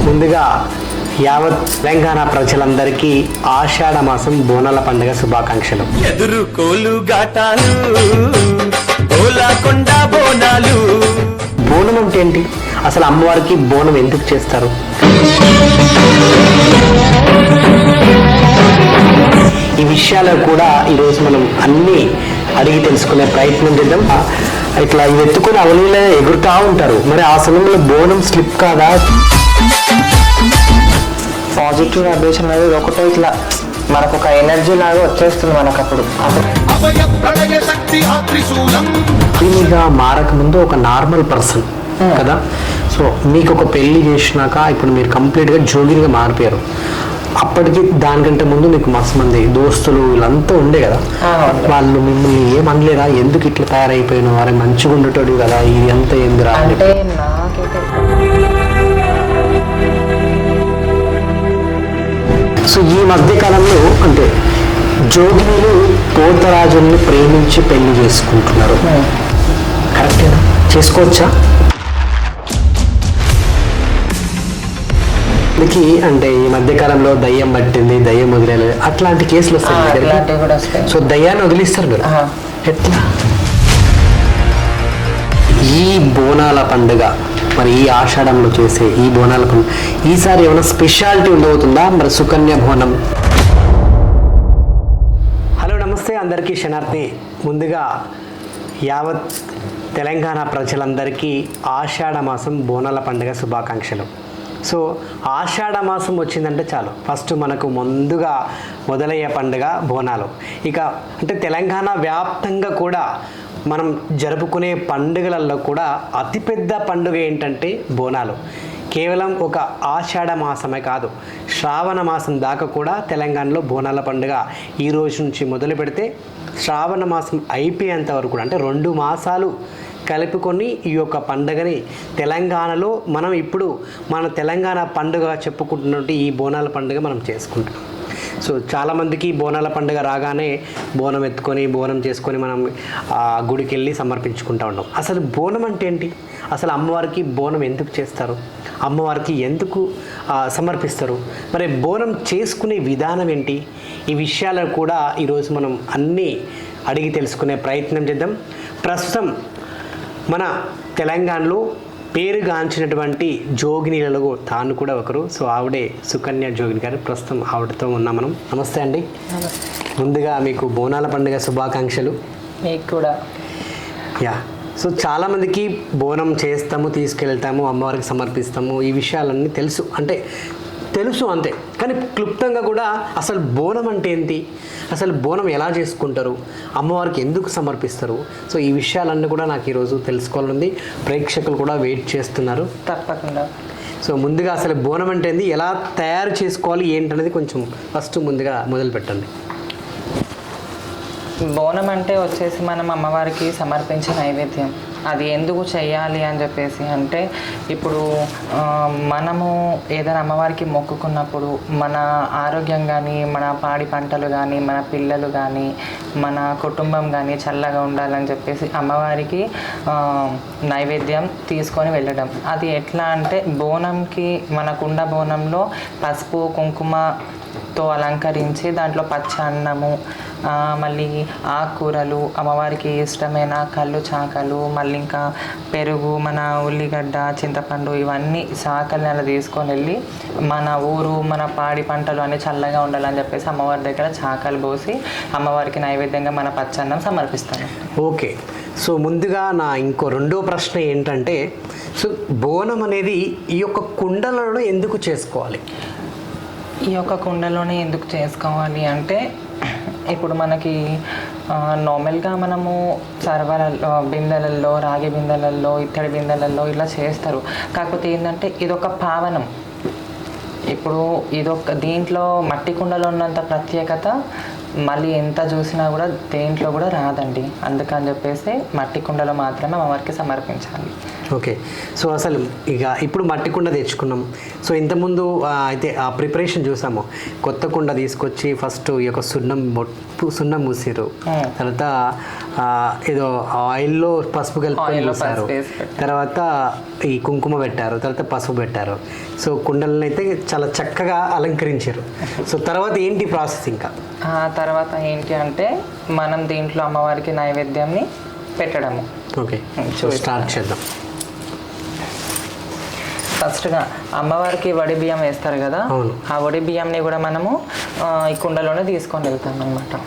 ముందుగా యావత్ తెలంగాణ ప్రజలందరికీ ఆషాఢ మాసం బోనాల పండుగ శుభాకాంక్షలు. ఎదురు కోలు గాటాలు కొండ బోనాలు. బోనం అంటే ఏంటి, అసలు అమ్మవారికి బోనం ఎందుకు చేస్తారు, ఈ విషయాలు కూడా ఈరోజు మనం అన్ని అడిగి తెలుసుకునే ప్రయత్నం చేద్దాం. ఇట్లా ఇవి ఎత్తుకొని అవలీలో ఎగురుతూ ఉంటారు, మరి ఆ సమయంలో బోనం స్లిప్ కాదా? పాజిటివ్ వైబ్రేషన్ అనేది ఒకటే ఇట్లా మనకు ఒక ఎనర్జీ లాగా వచ్చేస్తుంది మనకు అప్పుడు. దీనిగా మారక ముందు ఒక నార్మల్ పర్సన్ కదా, సో మీకు ఒక పెళ్లి చేసినాక ఇప్పుడు మీరు కంప్లీట్గా జోగినిగా మారిపోయారు. అప్పటికి దానికంటే ముందు మీకు మస్తు మంది దోస్తులు వీళ్ళంతా ఉండే కదా, వాళ్ళు మిమ్మల్ని ఏమనలేదా, ఎందుకు ఇట్లా తయారైపోయినా, వారే మంచిగా ఉండేటోడు కదా, ఇది అంతా ఏందిరా అంటే నాకైతే. సో ఈ మధ్య కాలంలో అంటే జోగినులు పోతరాజుల్ని ప్రేమించి పెళ్లి చేసుకుంటున్నారు, కరెక్టేనా? చేసుకోవచ్చా? అంటే ఈ మధ్య కాలంలో దయ్యం పట్టింది, దయ్యం వదిలేదు, అట్లాంటి కేసులు వస్తాయి. సో దయ్యాన్ని వదిలిస్తారు మీరు ఎట్లా? ఈ బోనాల పండుగ మరి ఈ ఆషాఢంలో చేసే ఈ బోనాల పండుగ ఈసారి ఏమైనా స్పెషాలిటీ ఉండబోతుందా? మరి సుకన్య బోనం. హలో నమస్తే అందరికీ, శనార్థి. ముందుగా యావత్ తెలంగాణ ప్రజలందరికీ ఆషాఢ మాసం బోనాల పండుగ శుభాకాంక్షలు. సో ఆషాఢ మాసం వచ్చిందంటే చాలు, ఫస్ట్ మనకు ముందుగా మొదలయ్యే పండుగ బోనాలు. ఇక అంటే తెలంగాణ వ్యాప్తంగా కూడా మనం జరుపుకునే పండుగలలో కూడా అతిపెద్ద పండుగ ఏంటంటే బోనాలు. కేవలం ఒక ఆషాఢ మాసమే కాదు, శ్రావణ మాసం దాకా కూడా తెలంగాణలో బోనాల పండుగ ఈ రోజు నుంచి మొదలు పెడితే శ్రావణ మాసం అయిపోయేంత వరకు కూడా, అంటే 2 మాసాలు కలుపుకొని ఈ యొక్క పండుగని తెలంగాణలో మనం ఇప్పుడు మన తెలంగాణ పండుగ చెప్పుకుంటున్నట్టు ఈ బోనాల పండుగ మనం చేసుకుంటాం. సో చాలామందికి బోనాల పండుగ రాగానే బోనం ఎత్తుకొని బోనం చేసుకొని మనం గుడికి వెళ్ళి సమర్పించుకుంటూ ఉంటాం. అసలు బోనం అంటే ఏంటి, అసలు అమ్మవారికి బోనం ఎందుకు చేస్తారు, అమ్మవారికి ఎందుకు సమర్పిస్తారు, మరి బోనం చేసుకునే విధానం ఏంటి, ఈ విషయాలు కూడా ఈరోజు మనం అన్నీ అడిగి తెలుసుకునే ప్రయత్నం చేద్దాం. ప్రస్తుతం మన తెలంగాణలో పేరుగాంచినటువంటి జోగినిలలో తాను కూడా ఒకరు. సో ఆవిడే సుకన్య జోగిని గారు. ప్రస్తుతం ఆవిడతో ఉన్నాం మనం. నమస్తే అండి. ముందుగా మీకు బోనాల పండుగ శుభాకాంక్షలు. మీకు కూడా. యా, సో చాలామందికి బోనం చేస్తాము, తీసుకెళ్తాము, అమ్మవారికి సమర్పిస్తాము, ఈ విషయాలన్నీ తెలుసు, అంటే తెలుసు అంతే. కానీ క్లుప్తంగా కూడా అసలు బోనం అంటే ఏంటి, అసలు బోనం ఎలా చేసుకుంటారు, అమ్మవారికి ఎందుకు సమర్పిస్తారు, సో ఈ విషయాలన్నీ కూడా నాకు ఈరోజు తెలుసుకోవాలని ప్రేక్షకులు కూడా వెయిట్ చేస్తున్నారు. తప్పకుండా. సో ముందుగా అసలు బోనం అంటే ఏంటి, ఎలా తయారు చేసుకోవాలి ఏంటనేది కొంచెం ఫస్ట్ ముందుగా మొదలు పెట్టండి. బోనం అంటే వచ్చేసి మనం అమ్మవారికి సమర్పించే నైవేద్యం. అది ఎందుకు చేయాలి అని చెప్పేసి అంటే, ఇప్పుడు మనము ఏదైనా అమ్మవారికి మొక్కుకున్నప్పుడు మన ఆరోగ్యం కానీ, మన పాడి పంటలు కానీ, మన పిల్లలు కానీ, మన కుటుంబం కానీ చల్లగా ఉండాలని చెప్పేసి అమ్మవారికి నైవేద్యం తీసుకొని వెళ్ళడం. అది ఎట్లా అంటే, బోనంకి మన కుండ బోనంలో పసుపు కుంకుమతో అలంకరించి దాంట్లో పచ్చ అన్నము, మళ్ళీ ఆకుకూరలు, అమ్మవారికి ఇష్టమైన కళ్ళు చాకలు, మళ్ళీ ఇంకా పెరుగు, మన ఉల్లిగడ్డ, చింతపండు, ఇవన్నీ శాకల్ని అలా తీసుకొని వెళ్ళి మన ఊరు, మన పాడి పంటలు అన్నీ చల్లగా ఉండాలని చెప్పేసి అమ్మవారి దగ్గర చాకలు పోసి అమ్మవారికి నైవేద్యంగా మన పచ్చన్నం సమర్పిస్తాను. ఓకే, సో ముందుగా నా ఇంకో రెండో ప్రశ్న ఏంటంటే, సో బోనం అనేది ఈ యొక్క కుండలలో ఎందుకు చేసుకోవాలి? ఈ యొక్క కుండలోనే ఎందుకు చేసుకోవాలి అంటే, ఇప్పుడు మనకి నార్మల్గా మనము సర్వలలో, బిందెలలో, రాగి బిందెలలో, ఇత్తడి బిందెలలో ఇలా చేస్తారు. కాకపోతే ఏంటంటే ఇదొక పావనం. ఇప్పుడు దీంట్లో మట్టి కుండలో ఉన్నంత ప్రత్యేకత మళ్ళీ ఎంత చూసినా కూడా దేంట్లో కూడా రాదండి. అందుకని చెప్పేసి మట్టి కుండలో మాత్రమే అమ్మవారికి సమర్పించాలి. ఓకే, సో అసలు ఇక ఇప్పుడు మట్టి కుండ తెచ్చుకున్నాం. సో ఇంతకుముందు అయితే ఆ ప్రిపరేషన్ చూసాము. కొత్త కుండ తీసుకొచ్చి ఫస్ట్ ఈ యొక్క సున్నం సున్నం మూసారు, తర్వాత ఏదో ఆయిల్లో పసుపు కలుపుకొని మూసారు, తర్వాత ఈ కుంకుమ పెట్టారు, తర్వాత పసుపు పెట్టారు. సో కుండలను అయితే చాలా చక్కగా అలంకరించారు. సో తర్వాత ఏంటి ప్రాసెస్? ఇంకా తర్వాత ఏంటి అంటే మనం దీంట్లో అమ్మవారికి నైవేద్యాన్ని పెట్టడము. ఓకే, స్టార్ట్ చేద్దాం. ఫస్ట్గా అమ్మవారికి వడి బియ్యం వేస్తారు కదా, ఆ వడి బియ్యంని కూడా మనము ఈ కుండలోనే తీసుకొని వెళ్తాం అన్నమాట.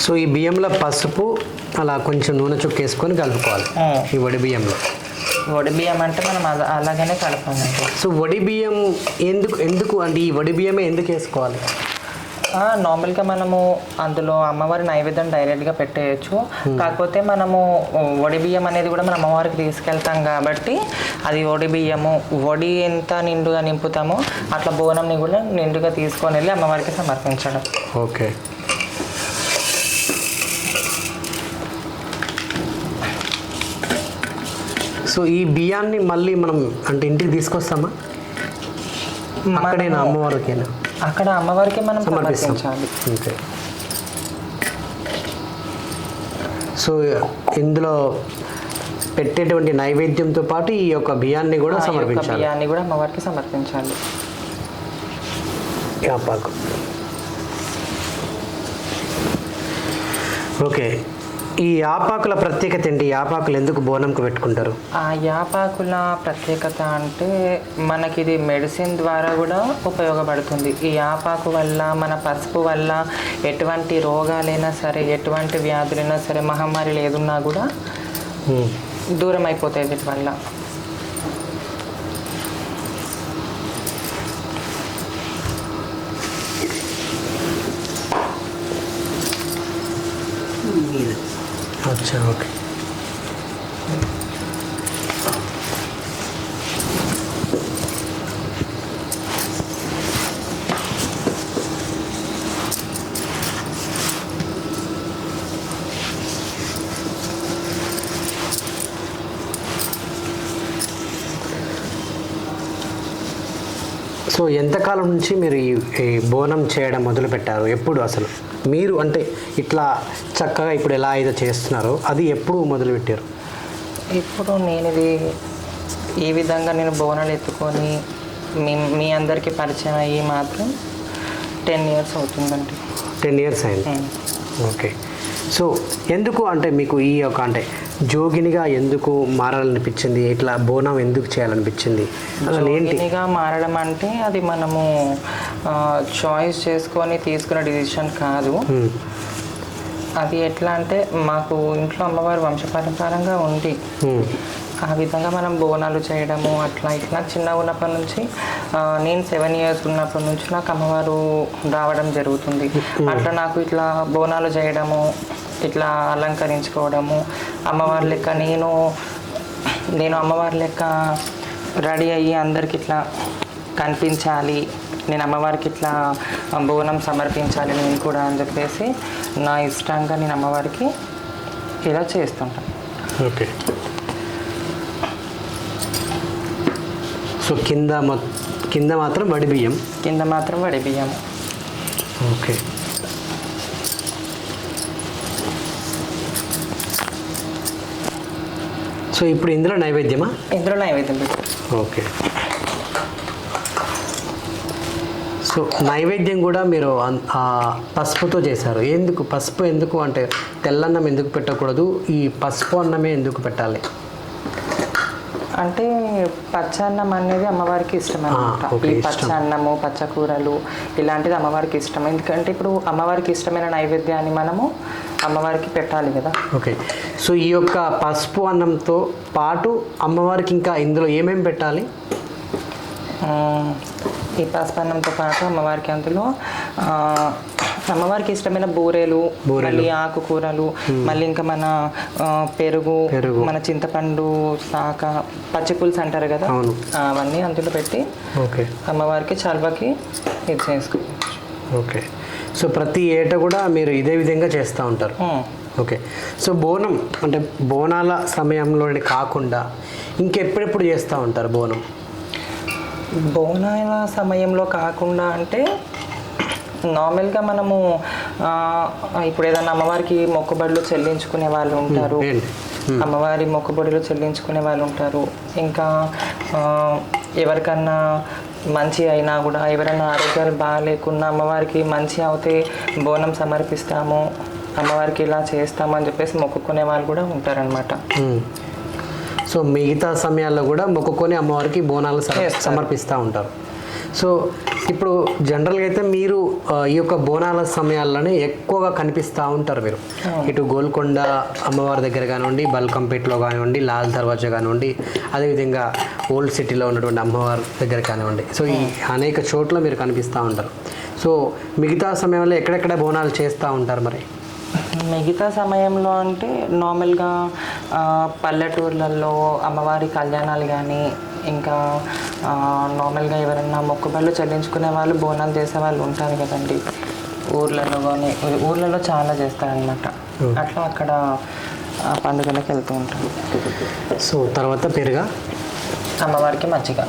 సో ఈ బియ్యంలో పసుపు అలా కొంచెం నూనె చుక్క వేసుకొని కలుపుకోవాలి ఈ వడి బియ్యంలో. వడి బియ్యం అంటే మనం అలాగనే కలపాలండి. సో వడి బియ్యం ఎందుకు అంటే ఈ వడి బియ్యమే ఎందుకు వేసుకోవాలి? నార్మల్గా మనము అందులో అమ్మవారి నైవేద్యం డైరెక్ట్గా పెట్టేయచ్చు. కాకపోతే మనము వడి బియ్యం అనేది కూడా మనం అమ్మవారికి తీసుకెళ్తాం కాబట్టి అది వడి బియ్యము, వడి ఎంత నిండుగా నింపుతామో అట్లా బోనంని కూడా నిండుగా తీసుకొని వెళ్ళి అమ్మవారికి సమర్పించడం. ఓకే. సో ఈ బియ్యాన్ని మళ్ళీ మనం అంటే ఇంటికి తీసుకొస్తామా? అక్కడేనా అమ్మవారికేనా? అక్కడ అమ్మవారికి మనం సమర్పించాలి. ఓకే. సో ఇందులో పెట్టేటువంటి నైవేద్యంతో పాటు ఈ యొక్క బియ్యాన్ని కూడా సమర్పించాలి. బియ్యాన్ని కూడా అమ్మవారికి సమర్పించాలి. యాపాకు. ఓకే. ఈ యాపాకుల ప్రత్యేకత ఏంటి? యాపాకులు ఎందుకు బోనంకు పెట్టుకుంటారు? ఆ యాపాకుల ప్రత్యేకత అంటే మనకి ఇది మెడిసిన్ ద్వారా కూడా ఉపయోగపడుతుంది. ఈ యాపాకు వల్ల, మన పసుపు వల్ల ఎటువంటి రోగాలైనా సరే, ఎటువంటి వ్యాధులైనా సరే, మహమ్మారి ఏదున్నా కూడా దూరం అయిపోతాయి వీటి వల్ల. అచ్చా, ఓకే. సో ఎంతకాలం నుంచి మీరు ఈ బోనం చేయడం మొదలు పెట్టారు? ఎప్పుడు అసలు మీరు అంటే ఇట్లా చక్కగా ఇప్పుడు ఎలా అయితే చేస్తున్నారో అది ఎప్పుడు మొదలుపెట్టారు? ఇప్పుడు నేను ఇది ఈ విధంగా నేను బోనాలు ఎత్తుకొని మీ అందరికీ పరిచయం అయ్యి మాత్రం 10 years అవుతుందండి. 10 years అయింది. ఓకే. సో ఎందుకు అంటే మీకు ఈ యొక్క అంటే జోగినిగా ఎందుకు మారాలనిపించింది? ఇట్లా బోనం ఎందుకు చేయాలనిపించింది? అసలు ఏంటి? జోగినిగా మారడం అంటే అది మనము చాయిస్ చేసుకొని తీసుకున్న డిసిషన్ కాదు. అది ఎట్లా అంటే మాకు ఇంట్లో అమ్మవారు వంశపారంపరంగా ఉంది. ఆ విధంగా మనం బోనాలు చేయడము అట్లా ఇట్లా చిన్నగా ఉన్నప్పటి నుంచి నేను 7 years ఉన్నప్పటి నుంచి నాకు అమ్మవారు రావడం జరుగుతుంది. అట్లా నాకు ఇట్లా బోనాలు చేయడము, ఇట్లా అలంకరించుకోవడము, అమ్మవారి లెక్క నేను అమ్మవారి లెక్క రెడీ అయ్యి అందరికి ఇట్లా కనిపించాలి, నేను అమ్మవారికి ఇట్లా బోనం సమర్పించాలి నేను కూడా అని చెప్పేసి నా ఇష్టంగా నేను అమ్మవారికి ఇలా చేస్తుంటాను. ఓకే. సో కింద మాత్రం వడి బియ్యం. కింద మాత్రం వడి బియ్యం. ఓకే. సో ఇప్పుడు ఇందులో నైవేద్యమా? ఇందులో నైవేద్యం పెట్టు. ఓకే. సో నైవేద్యం కూడా మీరు పసుపుతో చేశారు. పసుపు ఎందుకు అంటే తెల్లన్నం ఎందుకు పెట్టకూడదు? ఈ పసుపు అన్నమే ఎందుకు పెట్టాలి? అంటే పచ్చన్నం అనేది అమ్మవారికి ఇష్టం అనమాట. ఓకే, ఈ ఇష్టం. పచ్చన్నము, పచ్చకూరలు ఇలాంటిది అమ్మవారికి ఇష్టం. ఎందుకంటే ఇప్పుడు అమ్మవారికి ఇష్టమైన నైవేద్యాన్ని మనము అమ్మవారికి పెట్టాలి కదా. ఓకే, సో ఈ యొక్క పసుపు అన్నంతో పాటు అమ్మవారికి ఇంకా ఇందులో ఏమేమి పెట్టాలి? ఈ పసుపన్నంతో పాటు అమ్మవారికి అందులో అమ్మవారికి ఇష్టమైన బూరెలు, మళ్ళీ ఆకుకూరలు, మళ్ళీ ఇంకా మన పెరుగు, మన చింతపండు శాఖ, పచ్చిపులుసు అంటారు కదా, అవన్నీ అందులో పెట్టి అమ్మవారికి చల్వకి ఇది చేసుకోవచ్చు. ఓకే, సో ప్రతి ఏటా కూడా మీరు ఇదే విధంగా చేస్తూ ఉంటారు. ఓకే, సో బోనం అంటే బోనాల సమయంలోనే కాకుండా ఇంకెప్పుడెప్పుడు చేస్తూ ఉంటారు బోనం? బోనాల సమయంలో కాకుండా అంటే నార్మల్గా మనము ఇప్పుడు ఏదైనా అమ్మవారికి మొక్కుబడులు చెల్లించుకునే వాళ్ళు ఉంటారు, అమ్మవారి మొక్కుబడులు చెల్లించుకునే వాళ్ళు ఉంటారు. ఇంకా ఎవరికన్నా మంచి అయినా కూడా, ఎవరైనా ఆరోగ్యాలు బాగాలేకున్నా అమ్మవారికి మంచి అవుతే బోనం సమర్పిస్తాము, అమ్మవారికి ఇలా చేస్తాము అని చెప్పేసి మొక్కుకునే వాళ్ళు కూడా ఉంటారనమాట. సో మిగతా సమయాల్లో కూడా మొక్కుకొని అమ్మవారికి బోనాలు సమర్పిస్తూ ఉంటారు. సో ఇప్పుడు జనరల్గా అయితే మీరు ఈ యొక్క బోనాల సమయాల్లోనే ఎక్కువగా కనిపిస్తూ ఉంటారు మీరు. ఇటు గోల్కొండ అమ్మవారి దగ్గర కానివ్వండి, బల్కంపేటలో కానివ్వండి, లాల్ దర్వాజా కానివ్వండి, అదేవిధంగా ఓల్డ్ సిటీలో ఉన్నటువంటి అమ్మవారి దగ్గర కానివ్వండి. సో ఈ అనేక చోట్ల మీరు కనిపిస్తూ ఉంటారు. సో మిగతా సమయంలో ఎక్కడెక్కడ బోనాలు చేస్తూ ఉంటారు మరి? మిగతా సమయంలో అంటే నార్మల్గా పల్లెటూర్లలో అమ్మవారి కళ్యాణాలు కానీ, ఇంకా నార్మల్గా ఎవరైనా మొక్కుబళ్ళు చెల్లించుకునే వాళ్ళు బోనాలు చేసే వాళ్ళు ఉంటారు కదండి ఊర్లలో. కానీ ఊర్లలో చాలా చేస్తారనమాట. అట్లా అక్కడ పండుగలకు వెళ్తూ ఉంటారు. సో తర్వాత పెరుగా, అమ్మవారికి మజ్జిగ.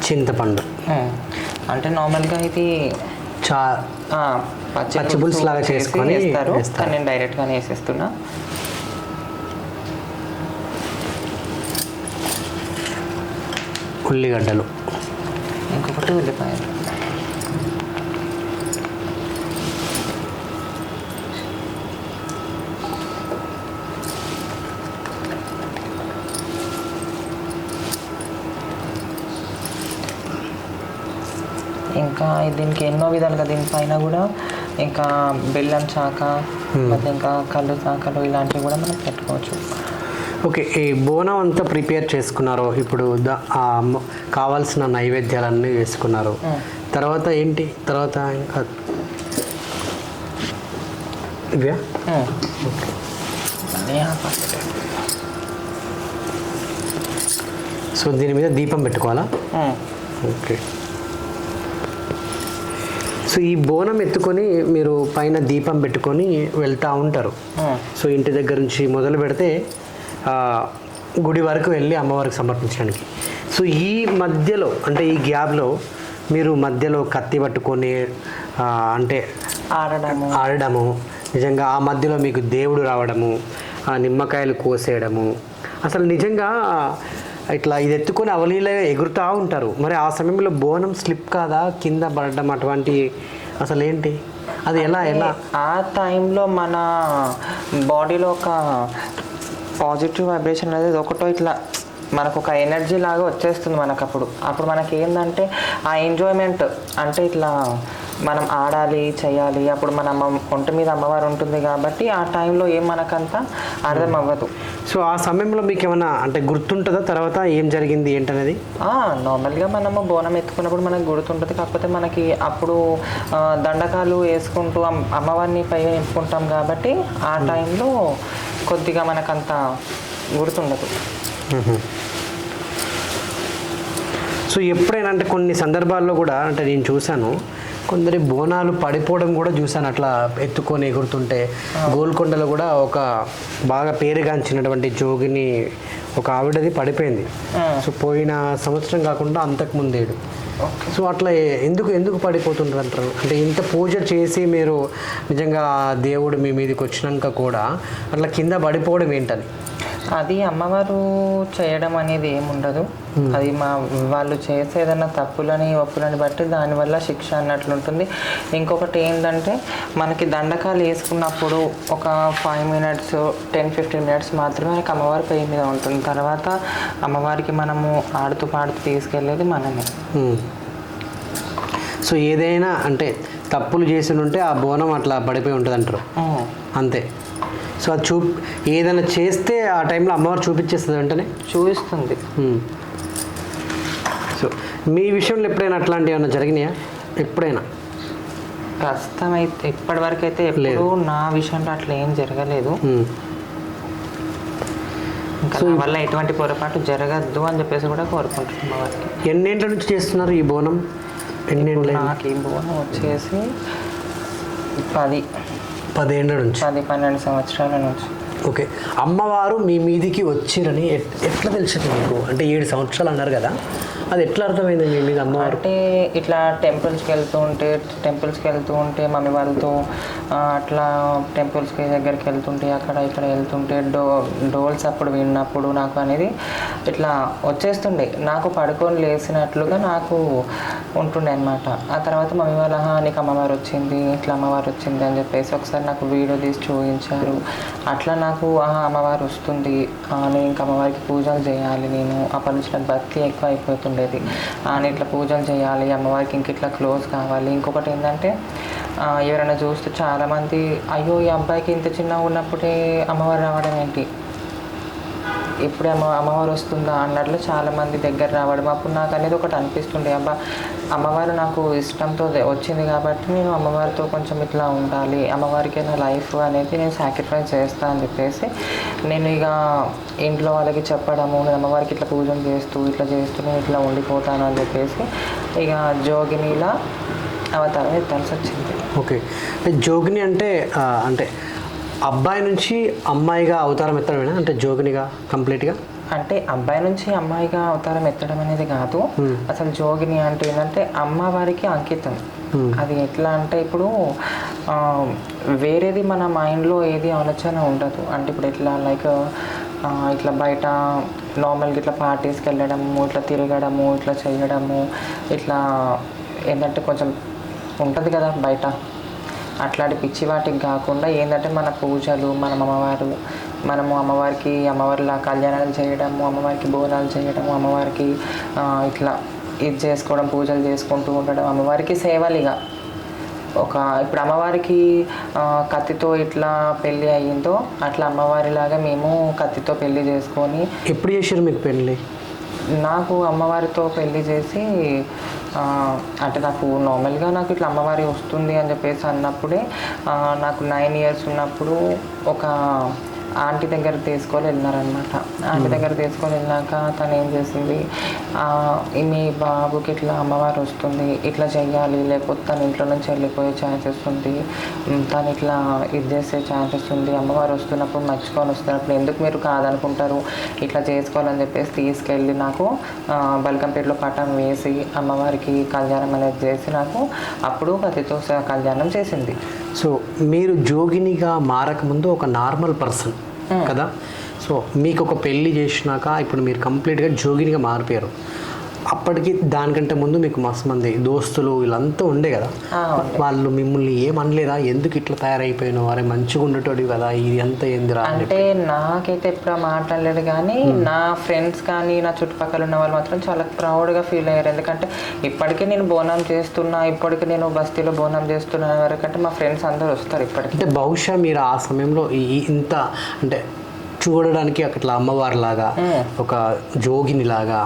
చింతపండు అంటే నార్మల్గా ఇది పచ్చిపులుసు లాగా చేసుకొని వేస్తారు, కానీ నేను డైరెక్ట్గానే వేసేస్తున్నా. ఉల్లిగడ్డలు, ఇంకొకటి ఉల్లిపాయలు. ఇంకా దీనికి ఎన్నో విధాలుగా దీనిపైన కూడా ఇంకా బెల్లం చాక, ಮತ್ತೆ ఇంకా కళ్ళు చాకలు ఇలాంటివి కూడా మనం పెట్టుకోవచ్చు. ఓకే, ఈ బోనం అంతా ప్రిపేర్ చేసుకున్నారు. ఇప్పుడు కావాల్సిన నైవేద్యాలన్నీ వేసుకున్నారు. తర్వాత ఏంటి? తర్వాత ఇంకా ఇవే. సో దీని మీద దీపం పెట్టుకోవాలా? ఓకే, సో ఈ బోనం ఎత్తుకొని మీరు పైన దీపం పెట్టుకొని వెళ్తూ ఉంటారు. సో ఇంటి దగ్గర నుంచి మొదలు పెడితే గుడి వరకు వెళ్ళి అమ్మవారికి సమర్పించడానికి. సో ఈ మధ్యలో అంటే ఈ గ్యాప్లో మీరు మధ్యలో కత్తి పట్టుకొని అంటే ఆడడము, నిజంగా ఆ మధ్యలో మీకు దేవుడు రావడము, ఆ నిమ్మకాయలు కోసేయడము, అసలు నిజంగా ఇట్లా ఇది ఎత్తుకొని అవలీలగా ఎగురుతూ ఉంటారు. మరి ఆ సమయంలో బోనం స్లిప్ కాదా, కింద పడడం అటువంటి అసలు ఏంటి అది? ఎలా ఆ టైంలో మన బాడీలో ఒక పాజిటివ్ వైబ్రేషన్ అనేది ఒకటో ఇట్లా మనకు ఒక ఎనర్జీ లాగా వచ్చేస్తుంది మనకు. అప్పుడు మనకి ఏంటంటే ఆ ఎంజాయ్మెంట్ అంటే ఇట్లా మనం ఆడాలి, చేయాలి. అప్పుడు మన ఒంటి మీద అమ్మవారు ఉంటుంది కాబట్టి ఆ టైంలో ఏం మనకంతా అర్థం అవ్వదు. సో ఆ సమయంలో మీకు ఏమైనా అంటే గుర్తుంటుందా తర్వాత ఏం జరిగింది ఏంటనేది? నార్మల్గా మనము బోనం ఎత్తుకున్నప్పుడు మనకు గుర్తుంటుంది. కాకపోతే మనకి అప్పుడు దండకాలు వేసుకుంటూ అమ్మవారిని పై నింపుకుంటాం కాబట్టి ఆ టైంలో కొద్దిగా మనకంత గుర్తుండదు. సో ఎప్పుడైనా అంటే కొన్ని సందర్భాల్లో కూడా అంటే నేను చూశాను, కొందరి బోనాలు పడిపోవడం కూడా చూశాను. అట్లా ఎత్తుకొని ఎగురుతుంటే గోల్కొండలో కూడా ఒక బాగా పేరుగాంచినటువంటి జోగిని ఒక ఆవిడది పడిపోయింది. సో పోయిన సంవత్సరం కాకుండా అంతకుముందేడు. సో అట్లా ఎందుకు పడిపోతుంటారు అంటారు? అంటే ఇంత పూజ చేసి మీరు నిజంగా దేవుడు మీ మీదకి వచ్చినాక కూడా అట్లా కింద పడిపోవడం ఏంటని? అది అమ్మవారు చేయడం అనేది ఏముండదు. అది వాళ్ళు చేసే ఏదైనా తప్పులని ఒప్పులని బట్టి దానివల్ల శిక్ష అన్నట్లుంటుంది. ఇంకొకటి ఏంటంటే మనకి దండకాలు వేసుకున్నప్పుడు ఒక 5 minutes 10-15 minutes మాత్రమే మనకి అమ్మవారి పేరు మీద ఉంటుంది. తర్వాత అమ్మవారికి మనము ఆడుతూ పాడుతూ తీసుకెళ్ళేది మనమే. సో ఏదైనా అంటే తప్పులు చేసి ఉంటే ఆ బోనం అట్లా పడిపోయి ఉంటుంది అంటారు అంతే. సో అది ఏదైనా చేస్తే ఆ టైంలో అమ్మవారు చూపించేస్తుంది వెంటనే చూపిస్తుంది. సో మీ విషయంలో ఎప్పుడైనా అట్లాంటివి ఏమైనా జరిగినాయా? ఎప్పుడైనా? ప్రస్తుతం అయితే ఇప్పటి వరకు అయితే ఎప్పుడు నా విషయంలో అట్లా ఏం జరగలేదు. ఇంకా నా వల్ల ఎటువంటి పొరపాటు జరగద్దు అని చెప్పేసి కూడా కోరుకుంటున్నాం వారికి. ఎన్నేళ్ళ నుంచి చేస్తున్నారు ఈ బోనం? ఎన్నేళ్ళు? నాకు ఈ బోనం వచ్చేసి 10 ఏళ్ళ నుంచి, 10-12 సంవత్సరాల నుంచి. ఓకే. అమ్మవారు మీ మీదికి వచ్చిరని ఎట్లా తెలిసింది మీకు? అంటే 7 సంవత్సరాలు అన్నారు కదా, అది ఎట్లా అర్థమైంది మీ మీద అమ్మవారు? అంటే ఇట్లా టెంపుల్స్కి వెళ్తూ ఉంటే మమ్మీ వాళ్ళతో అట్లా టెంపుల్స్కి దగ్గరికి వెళ్తుంటే అక్కడ ఇక్కడ వెళ్తుంటే డోల్స్ అప్పుడు విన్నప్పుడు నాకు అనేది ఇట్లా వచ్చేస్తుండే. నాకు పడుకొని లేచినట్లుగా నాకు ఉంటుండే అనమాట. ఆ తర్వాత మమ్మీ వాళ్ళ నీకు అమ్మవారు వచ్చింది, ఇట్లా అమ్మవారు వచ్చింది అని చెప్పేసి ఒకసారి నాకు వీడియో తీసి చూపించారు. అట్లా నాకు అమ్మవారు వస్తుంది, నేను ఇంకా అమ్మవారికి పూజలు చేయాలి. నేను అప్పటి నుంచి నాకు భక్తి ఎక్కువ అయిపోతుండేది. నేను ఇట్లా పూజలు చేయాలి, అమ్మవారికి ఇంక ఇట్లా క్లోజ్ కావాలి. ఇంకొకటి ఏంటంటే ఎవరైనా చూస్తే చాలామంది అయ్యో ఈ అబ్బాయికి ఇంత చిన్నగా ఉన్నప్పుడే అమ్మవారు రావడం ఏంటి, ఇప్పుడే అమ్మవారు వస్తుందా అన్నట్లు చాలామంది దగ్గర రావడం. అప్పుడు నాకు అనేది ఒకటి అనిపిస్తుండే, అమ్మవారు నాకు ఇష్టంతో వచ్చింది కాబట్టి నేను అమ్మవారితో కొంచెం ఇట్లా ఉండాలి, అమ్మవారికి నా లైఫ్ అనేది నేను సాక్రిఫైస్ చేస్తాను అని చెప్పేసి నేను ఇక ఇంట్లో వాళ్ళకి చెప్పడము, నేను అమ్మవారికి ఇట్లా పూజలు చేస్తూ నేను ఇట్లా ఉండిపోతాను అని చెప్పేసి ఇక జోగినిలా అవతారం ఎత్తాల్సి వచ్చింది. ఓకే. జోగిని అంటే అంటే అబ్బాయి నుంచి అమ్మాయిగా అవతారం ఎత్తడమేనా? అంటే జోగినిగా కంప్లీట్గా అంటే అబ్బాయి నుంచి అమ్మాయిగా అవతారం ఎత్తడం అనేది కాదు. అసలు జోగిని అంటే ఏంటంటే అమ్మవారికి అంకితం. అది ఎట్లా అంటే ఇప్పుడు వేరేది మన మైండ్లో ఏది ఆలోచన ఉండదు. అంటే ఇప్పుడు ఎట్లా లైక్ ఇట్లా బయట నార్మల్గా ఇట్లా పార్టీస్కి వెళ్ళడము, ఇట్లా తిరగడము, ఇట్లా చేయడము, ఇట్లా ఏంటంటే కొంచెం ఉంటుంది కదా బయట, అట్లాంటి పిచ్చి వాటికి కాకుండా ఏంటంటే మన పూజలు, మనము అమ్మవారిలా కళ్యాణాలు చేయడము, అమ్మవారికి బోనాలు చేయడము, అమ్మవారికి ఇట్లా ఇది చేసుకోవడం, పూజలు చేసుకుంటూ ఉండడం, అమ్మవారికి సేవలిగా ఇప్పుడు అమ్మవారికి కత్తితో ఇట్లా పెళ్ళి అయ్యిందో అట్లా అమ్మవారిలాగా మేము కత్తితో పెళ్ళి చేసుకొని. ఎప్పుడు చేశారు మీకు పెళ్ళి? నాకు అమ్మవారితో పెళ్ళి చేసి అంటే నాకు నార్మల్గా నాకు ఇట్లా అమ్మవారి వస్తుంది అని చెప్పేసి అన్నప్పుడే నాకు 9 years ఉన్నప్పుడు ఒక ఆంటీ దగ్గర తీసుకొని వెళ్ళినారనమాట. ఆంటీ దగ్గర తీసుకొని వెళ్ళాక తను ఏం చేసింది, మీ బాబుకి ఇట్లా అమ్మవారు వస్తుంది, ఇట్లా చెయ్యాలి, లేకపోతే తను ఇంట్లో నుంచి వెళ్ళిపోయే ఛాన్సెస్ ఉంది, తను ఇట్లా ఇది చేసే ఛాన్సెస్ ఉంది, అమ్మవారు వస్తున్నప్పుడు మర్చిపోని వస్తున్నప్పుడు ఎందుకు మీరు కాదనుకుంటారు, ఇట్లా చేసుకోవాలని చెప్పేసి తీసుకెళ్ళి నాకు బల్కంపేటలో పటం వేసి అమ్మవారికి కళ్యాణం అనేది చేసి నాకు అప్పుడు కత్తితో కళ్యాణం చేసింది. సో మీరు జోగినిగా మారకముందు ఒక నార్మల్ పర్సన్ కదా. సో మీకు ఒక పెళ్ళి చేసినాక ఇప్పుడు మీరు కంప్లీట్గా జోగినిగా మారిపోయారు. అప్పటికి దానికంటే ముందు మీకు మస్తు మంది దోస్తులు వీళ్ళంతా ఉండే కదా, వాళ్ళు మిమ్మల్ని ఏమనలేదా? ఎందుకు ఇట్లా తయారైపోయినావు, అరే మంచిగా ఉండేటోడు కదా, ఇది అంతా ఏందిరా అంటే? నాకైతే ఎప్పుడు మాట్లాడలేదు, కానీ నా ఫ్రెండ్స్ కానీ నా చుట్టుపక్కల ఉన్న వాళ్ళు మాత్రం చాలా ప్రౌడ్గా ఫీల్ అయ్యారు. ఎందుకంటే ఇప్పటికీ నేను బోనం చేస్తున్నా, ఇప్పటికీ నేను బస్తీలో బోనం చేస్తున్నా వరకంటే మా ఫ్రెండ్స్ అందరూ వస్తారు ఇప్పటికీ. అంటే బహుశా మీరు ఆ సమయంలో ఇంత అంటే చూడడానికి అట్లా అమ్మవారిలాగా, ఒక జోగినిలాగా,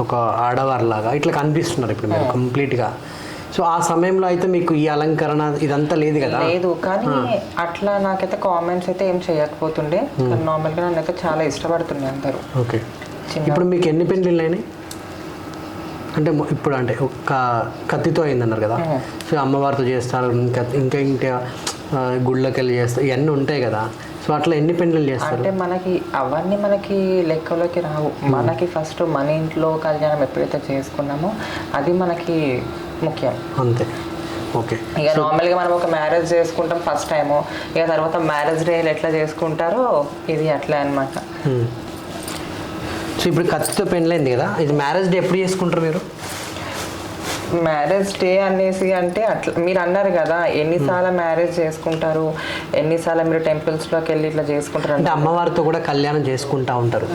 ఒక ఆడవారిలాగా ఇట్లా కనిపిస్తున్నారు ఇప్పుడు మీరు కంప్లీట్గా. సో ఆ సమయంలో అయితే మీకు ఈ అలంకరణ ఇదంతా లేదు కదా? లేదు, కానీ అట్లా నాకైతే కామెంట్స్ అయితే ఏం చేయకపోతుండే. నార్మల్గా నన్ను అయితే చాలా ఇష్టపడుతుండే అందరూ. ఓకే. ఇప్పుడు మీకు ఎన్ని పెళ్ళిళ్ళు అయినాయి? అంటే ఇప్పుడు అంటే ఒక కత్తితో అయిందన్నారు కదా, సో అమ్మవారితో చేస్తారు, ఇంకా గుళ్ళకి వెళ్ళి చేస్తారు, ఇవన్నీ ఉంటాయి కదా. సో అట్లా ఎన్ని పెళ్ళిళ్ళు చేస్తారు? అంటే అవన్నీ మనకి లెక్కలోకి రావు. మనకి ఫస్ట్ మన ఇంట్లో కళ్యాణం ఎప్పుడైతే చేసుకున్నామో అది మనకి ముఖ్యం అంతే. ఓకే. ఇక నార్మల్గా మనం ఒక మ్యారేజ్ చేసుకుంటాం ఫస్ట్ టైము, ఇక తర్వాత మ్యారేజ్ డే ఎట్లా చేసుకుంటారో ఇది అట్లా అనమాట. సో ఇప్పుడు కత్తితో పెళ్ళైంది కదా, ఇది మ్యారేజ్ డే ఎప్పుడు చేసుకుంటారు మీరు? మ్యారేజ్ డే అనేసి అంటే అట్లా మీరు అన్నారు కదా ఎన్నిసార్లు మ్యారేజ్ చేసుకుంటారు, ఎన్నిసార్లు మీరు టెంపుల్స్లోకి వెళ్ళి ఇట్లా చేసుకుంటారు అంటే అమ్మవారితో కూడా కళ్యాణం చేసుకుంటా ఉంటారు.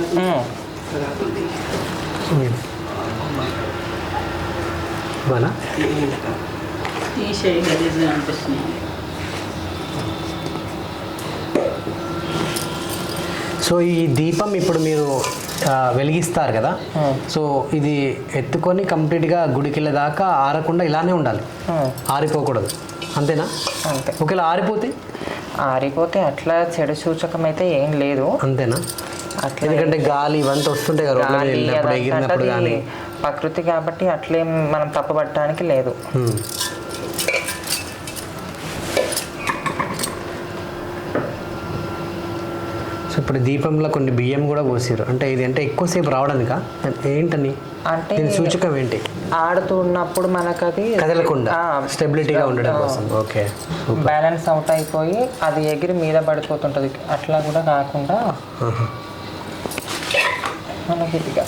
బానా సో ఈ దీపం ఇప్పుడు మీరు వెలిగిస్తారు కదా, సో ఇది ఎత్తుకొని కంప్లీట్గా గుడికి వెళ్ళేదాకా ఆరకుండా ఇలానే ఉండాలి, ఆరిపోకూడదు, అంతేనా? అంతే. ఒకవేళ ఆరిపోతే అట్లా చెడు సూచకం అయితే ఏం లేదు, అంతేనా? అట్లా ఎందుకంటే గాలి ఇవంతా వస్తుంటాయి కదా రోడ్ల మీద వెళ్ళినప్పుడు, ఎగిరినప్పుడు కానీ. ప్రకృతి కాబట్టి అట్లేం మనం తప్పుపట్టడానికి లేదు. సో ఇప్పుడు దీపంలో కొన్ని బియ్యం కూడా పోసారు, అంటే ఇది అంటే ఎక్కువసేపు రావడానికా ఏంటని? అంటే దీని సూచకం ఏంటి? ఆడుతున్నప్పుడు మనకు అది కదలకుండా స్టెబిలిటీగా ఉండడం కోసం. ఓకే, బ్యాలెన్స్ అవుట్ అయిపోయి అది ఎగిరి మీద పడిపోతుంటుంది, అట్లా కూడా కాకుండా మనకి ఇదిగా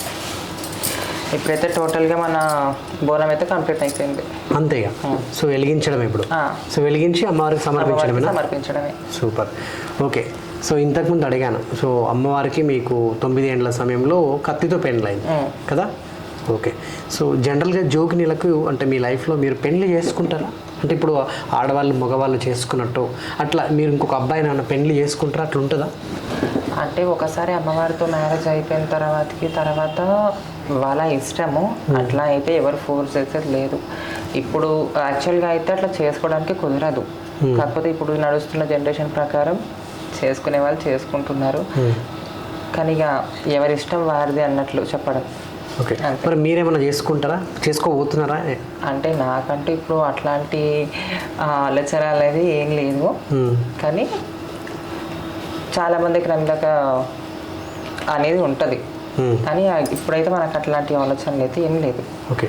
ఇప్పుడైతే టోటల్గా మన బోనం అయితే కంప్లీట్ అయిపోయింది. అంతేగా. సో వెలిగించడం ఇప్పుడు, సో వెలిగించి అమ్మవారికి సమర్పించడమే. సూపర్. ఓకే, సో ఇంతకుముందు అడిగాను, సో అమ్మవారికి మీకు 9 ఏళ్ల సమయంలో కత్తితో పెళ్ళైంది కదా. ఓకే, సో జనరల్గా జోగినీలకు అంటే మీ లైఫ్లో మీరు పెళ్లి చేసుకుంటారా? అంటే ఇప్పుడు ఆడవాళ్ళు మగవాళ్ళు చేసుకున్నట్టు అట్లా మీరు ఇంకొక అబ్బాయిని ఏమైనా పెళ్లి చేసుకుంటారా? అట్లా ఉంటుందా? అంటే ఒకసారి అమ్మవారితో మ్యారేజ్ అయిపోయిన తర్వాత వాళ్ళ ఇష్టము, అట్లా అయితే ఎవరు ఫోర్స్ చేసేది లేదు. ఇప్పుడు యాక్చువల్గా అయితే అట్లా చేసుకోవడానికి కుదరదు, కాకపోతే ఇప్పుడు నడుస్తున్న జనరేషన్ ప్రకారం చేసుకునే వాళ్ళు చేసుకుంటున్నారు, కానీ ఇక ఎవరి ఇష్టం వారిది అన్నట్లు చెప్పడం. ఓకే, మరి మీరేమైనా చేసుకుంటారా, చేసుకోబోతున్నారా? అంటే నాకంటే ఇప్పుడు అట్లాంటి ఆలోచన అనేది ఏం లేదు, కానీ చాలామందికి నమ్మక అనేది ఉంటుంది, కానీ ఇప్పుడైతే మనకు అట్లాంటి ఆలోచనలు అయితే ఏం లేదు. ఓకే,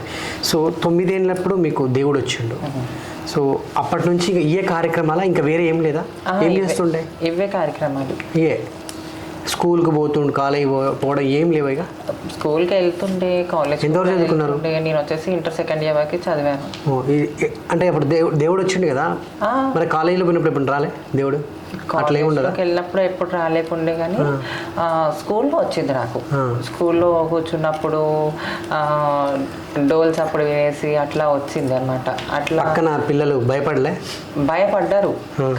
సో 9 ఏళ్ళప్పుడు మీకు దేవుడు వచ్చిండు, సో అప్పటి నుంచి ఇక ఇవే కార్యక్రమాలా, ఇంకా వేరే ఏం లేదా? ఏం చేస్తుండే? ఇవే కార్యక్రమాలు. స్కూల్కి పోతుండే, కాలేజ్ పోవడం ఏం లేవు ఇక? స్కూల్కి వెళ్తుండే, కాలేజ్. ఎంతవరకు చదువుకున్నారు? నేను వచ్చేసి ఇంటర్ సెకండ్ ఇయర్ వరకు చదివాను. అంటే అప్పుడు దేవుడు వచ్చిండు కదా, మరి కాలేజీలో పోయినప్పుడు ఎప్పుడు రాలే దేవుడు? అట్లా కాలేజ్లోకి వెళ్ళినప్పుడు ఎప్పుడు రాలేకుండే, కానీ స్కూల్లో వచ్చింది నాకు. స్కూల్లో కూర్చున్నప్పుడు డోల్స్ అప్పుడు వినేసి అట్లా వచ్చింది అనమాట. అట్లా పక్కన పిల్లలు భయపడ్డారు,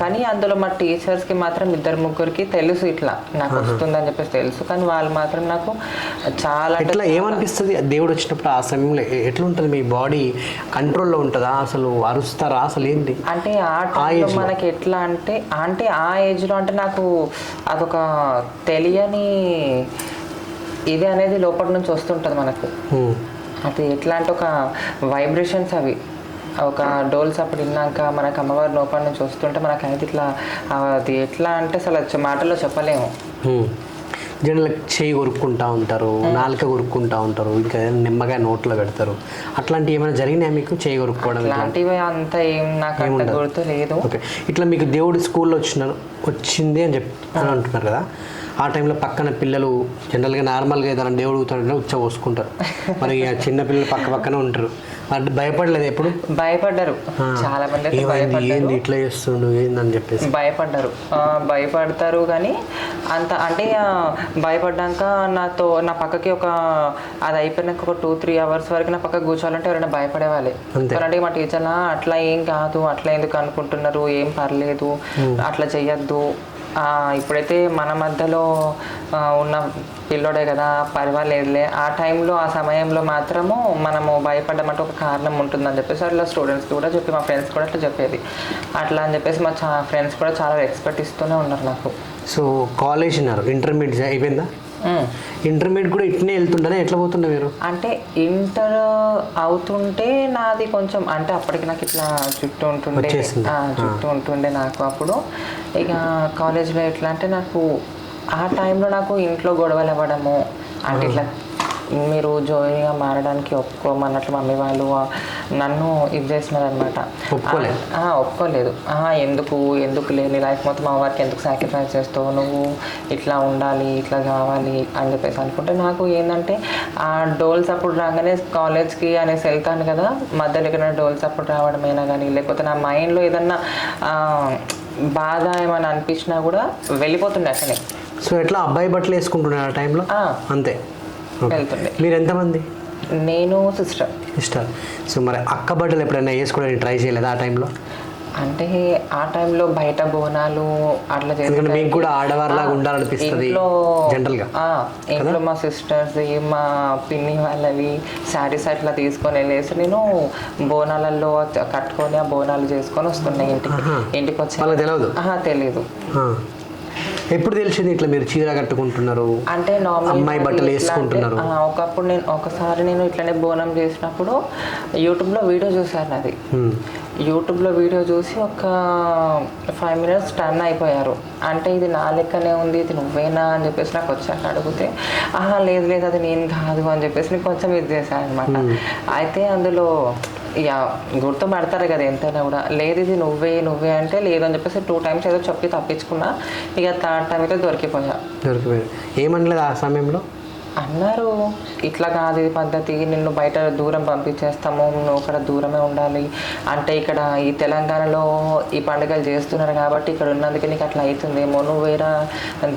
కానీ అందులో మా టీచర్స్కి మాత్రం 2-3కి తెలుసు ఇట్లా నాకు వస్తుందని చెప్పేసి తెలుసు, కానీ వాళ్ళు మాత్రం నాకు చాలా ఇట్లా ఏమనిపిస్తుంది దేవుడు వచ్చినప్పుడు ఆ సమయంలో? ఎట్లుంటుంది మీ బాడీ? కంట్రోల్లో ఉంటుందా? అసలు అరుస్తారా? అసలు ఏంటి అంటే ఆ టైంలో మనకి ఎట్లా అంటే ఆ ఏజ్లో అంటే నాకు అదొక తెలియని ఇది అనేది లోపల నుంచి వస్తుంటుంది మనకు. అది ఎట్లా అంటే ఒక వైబ్రేషన్స్, అవి ఒక డోల్స్ అప్పుడు విన్నాక మనకు అమ్మవారి లోపల నుంచి వస్తుంటే మనకు అయితే ఇట్లా అది ఎట్లా అంటే అసలు మాటల్లో చెప్పలేము. జనరల్ చేయి కొరుక్కుంటా ఉంటారు, నాలుక కొరుక్కుంటా ఉంటారు, ఇంకా నిమ్మగా నోట్లో పెడతారు, అట్లాంటివి ఏమైనా జరిగినాయా మీకు? చేయి కొరుక్కోవడం అలాంటివి అంత ఏం నాకు అంత గుర్తు లేదు. ఓకే, ఇట్లా మీకు దేవుడు స్కూల్లో వచ్చింది అని అంటున్నారు కదా, ఆ టైంలో పక్కన పిల్లలు జనరల్గా నార్మల్గా ఏదైనా దేవుడు అవుతాడంటే ఉచ్చ పోసుకుంటారు, మరి చిన్నపిల్లలు పక్కనే ఉంటారు, అంటే భయపడలేదు ఎప్పుడు? భయపడ్డారు చాలా మంది, ఏంది ఇట్లా చేస్తుండు ఏందని చెప్పేసి భయపడతారు, కానీ అంత అంటే భయపడ్డాక నా పక్కకి అది అయిపోయినాక ఒక 2-3 అవర్స్ వరకు నా పక్కకు కూర్చోవాలంటే ఎవరైనా భయపడే వాళ్ళే. అంటే మా టీచర్లా అట్లా ఏం కాదు, అట్లా ఎందుకు అనుకుంటున్నారు, ఏం పర్లేదు, అట్లా చెయ్యొద్దు, ఇప్పుడైతే మన మధ్యలో ఉన్న పిల్లోడే కదా పర్వాలేదులే, ఆ టైంలో ఆ సమయంలో మాత్రము మనము భయపడ్డామంటే ఒక కారణం ఉంటుందని చెప్పేసి అట్లా స్టూడెంట్స్కి కూడా చెప్పి, మా ఫ్రెండ్స్ కూడా అట్లా చెప్పేది అట్లా అని చెప్పేసి మా ఫ్రెండ్స్ కూడా చాలా ఎక్స్పెక్ట్ ఇస్తూనే ఉన్నారు నాకు. సో కాలేజ్ ఉన్నారు, ఇంటర్మీడియట్ అయిపోయిందా? ఇంటర్మీడియట్ కూడా ఇట్నే వెళ్తుండే, ఎట్లా పోతుండే మీరు? అంటే ఇంటర్ అవుతుంటే నాది కొంచెం అంటే అప్పటికి నాకు ఇట్లా జుట్టు ఉంటుండే నాకు అప్పుడు. ఇక కాలేజ్లో ఎట్లా అంటే నాకు ఆ టైంలో నాకు ఇంట్లో గొడవలు అవ్వడము, అంటే ఇట్లా మీరు జోయిగా మారడానికి ఒప్పుకోమన్నట్లు మమ్మీ వాళ్ళు నన్ను ఇది చేసినారనమాట. ఒప్పుకోలేదు. ఎందుకు లేని లైఫ్ మొత్తం అమ్మవారికి ఎందుకు సాక్రిఫైస్ చేస్తావు, నువ్వు ఇట్లా ఉండాలి, ఇట్లా కావాలి అని చెప్పేసి అనుకుంటే నాకు ఏంటంటే ఆ డోల్స్ అప్పుడు రాగానే కాలేజ్కి అనేసి వెళ్తాను కదా, మధ్యలో ఎక్కడైనా డోల్స్ అప్పుడు రావడమైనా కానీ లేకపోతే నా మైండ్లో ఏదన్నా బాధ ఏమైనా అనిపించినా కూడా వెళ్ళిపోతుండే అట్లనే. సో ఎట్లా అబ్బాయి బట్టలు వేసుకుంటున్నారు ఆ టైంలో? అంతే వెళ్తుండే. మీరు ఎంతమంది? నేను సిస్టర్. సో మరి అక్క బట్టలు ఎప్పుడైనా వేసుకోవడానికి ట్రై చేయలేదు ఆ టైంలో? అంటే ఆ టైంలో బయట బోనాలు అట్లా చేస్తే మీకు కూడా ఆడవారిలాగా ఉండాలనిపిస్తుంది జనరల్గా. ఇంట్లో మా సిస్టర్స్ మా పిన్ని వాళ్ళవి శారీస్ అట్లా తీసుకొని వెళ్ళేసి నేను బోనాలలో కట్టుకొని ఆ బోనాలు చేసుకొని వస్తున్నాయి ఇంటికి వచ్చి. తెలీదు. ఎప్పుడు తెలిసింది ఇట్లా మీరు చీర కట్టుకుంటున్నారు అంటే అమ్మాయి బట్టలు వేసుకుంటున్నారు? ఒకసారి నేను ఇట్లనే బోనం చేసినప్పుడు యూట్యూబ్లో వీడియో చూసాను. అది యూట్యూబ్లో వీడియో చూసి ఒక 5 minutes టర్న్ అయిపోయారు. అంటే ఇది నా లెక్కనే ఉంది, ఇది నువ్వేనా అని చెప్పేసి నాకు వచ్చాక అడిగితే లేదు అది నేను కాదు అని చెప్పేసి నేను కొంచెం ఇది చేశాను అనమాట. అయితే అందులో ఇక గుర్తుపడతారు కదా ఎంతైనా కూడా, లేదు ఇది నువ్వే అంటే లేదు అని చెప్పేసి 2 times ఏదో చెప్పి తప్పించుకున్నా. ఇక 3rd time అయితే దొరికిపోయారు. ఏమనలేదు ఆ సమయంలో? అన్నారు ఇట్లా కాదు ఇది పద్ధతి, నిన్ను బయట దూరం పంపించేస్తాము, నువ్వు ఇక్కడ దూరమే ఉండాలి, అంటే ఇక్కడ ఈ తెలంగాణలో ఈ పండుగలు చేస్తున్నారు కాబట్టి ఇక్కడ ఉన్నందుకే నీకు అట్లా అవుతుందేమో, నువ్వు వేరే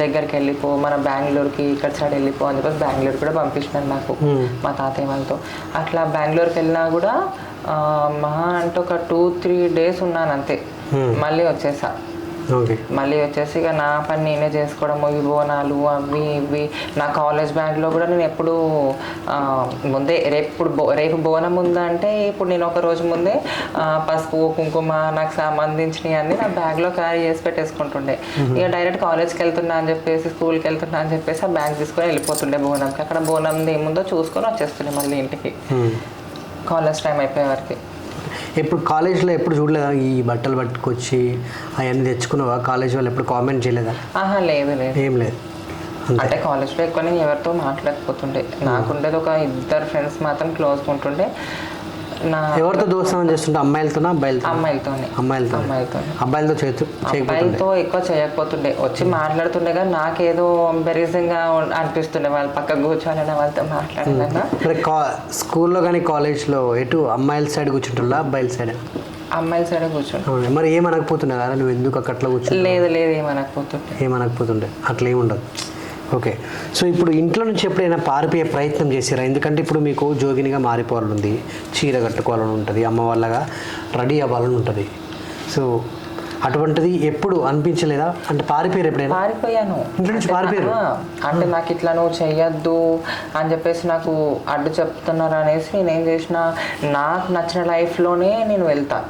దగ్గరికి వెళ్ళిపో, మన బెంగళూరుకి ఇక్కడ సైడ్ వెళ్ళిపో అని చెప్పేసి బెంగళూరు కూడా పంపించినాను నాకు మా తాతయ్య వాళ్ళతో. అట్లా బెంగళూరుకి వెళ్ళినా కూడా మహా అంటే ఒక 2-3 days ఉన్నాను అంతే. మళ్ళీ వచ్చేసా. ఇక నా పని నేనే చేసుకోవడం, ఇవి బోనాలు అవి ఇవి. నా కాలేజ్ బ్యాగ్లో కూడా నేను ఎప్పుడు ముందే రేపు బోనం ఉందంటే ఇప్పుడు నేను ఒక రోజు ముందే పసుపు కుంకుమ నాకు సంబంధించినవి అన్నీ నా బ్యాగ్లో క్యారీ చేసి పెట్టేసుకుంటుండే. ఇక డైరెక్ట్ కాలేజ్కి వెళ్తున్నా అని చెప్పేసి స్కూల్కి వెళ్తున్నా అని చెప్పేసి ఆ బ్యాగ్ తీసుకొని వెళ్ళిపోతుండే బోనంకి. అక్కడ బోనం ఏముందో చూసుకొని వచ్చేస్తుండే మళ్ళీ ఇంటికి కాలేజ్ టైం అయిపోయే వరకు. ఎప్పుడు కాలేజ్లో ఎప్పుడు చూడలేదా ఈ బట్టలు పట్టుకొచ్చి అవన్నీ తెచ్చుకున్నావా? కాలేజ్ వాళ్ళు ఎప్పుడు కామెంట్ చేయలేదా? లేదు ఏం లేదు. అంటే కాలేజ్లో ఎక్కువ నేను ఎవరితో మాట్లాడకపోతుండే. నాకుండేది ఒక 2 ఫ్రెండ్స్ మాత్రం క్లోజ్గా ఉంటుండే. ఎవరితో దోస్తం చేస్తుంటే అమ్మాయిలతోనా అబ్బాయిలతో ఎక్కువ చేయకపోతుండే. వచ్చి మాట్లాడుతుండే కానీ నాకేదో ఎంబెరేజింగ్గా అనిపిస్తుండే వాళ్ళు పక్కకు కూర్చోవాలన్నా వాళ్ళతో మాట్లాడాలన్నా. స్కూల్లో కానీ కాలేజ్లో ఎటు అమ్మాయిల సైడ్ కూర్చుంటున్నా అబ్బాయిల సైడ్? అమ్మాయిల సైడ్ కూర్చుంటా. మరి ఏమనకపోతుండే కదా నువ్వు ఎందుకు అట్లా కూర్చో? లేదు ఏమనకపోతుండే అట్లా ఏముండదు. ఓకే. సో ఇప్పుడు ఇంట్లో నుంచి ఎప్పుడైనా పారిపోయే ప్రయత్నం చేసారా? ఎందుకంటే ఇప్పుడు మీకు జోగినిగా మారిపోవాలని ఉంది, చీర కట్టుకోవాలని ఉంటుంది, అమ్మ వాళ్ళగా రెడీ అవ్వాలని ఉంటుంది. సో అటువంటిది ఎప్పుడు అనిపించలేదా? అంటే పారిపోయారు ఎప్పుడైనా? పారిపోయాను. ఇంట్లో నుంచి పారిపోయారు అంటే నాకు ఇట్లా నువ్వు చెయ్యొద్దు అని చెప్పేసి నాకు అడ్డు చెప్తున్నారు అనేసి నేనేం చేసిన, నాకు నచ్చిన లైఫ్లోనే నేను వెళ్తాను.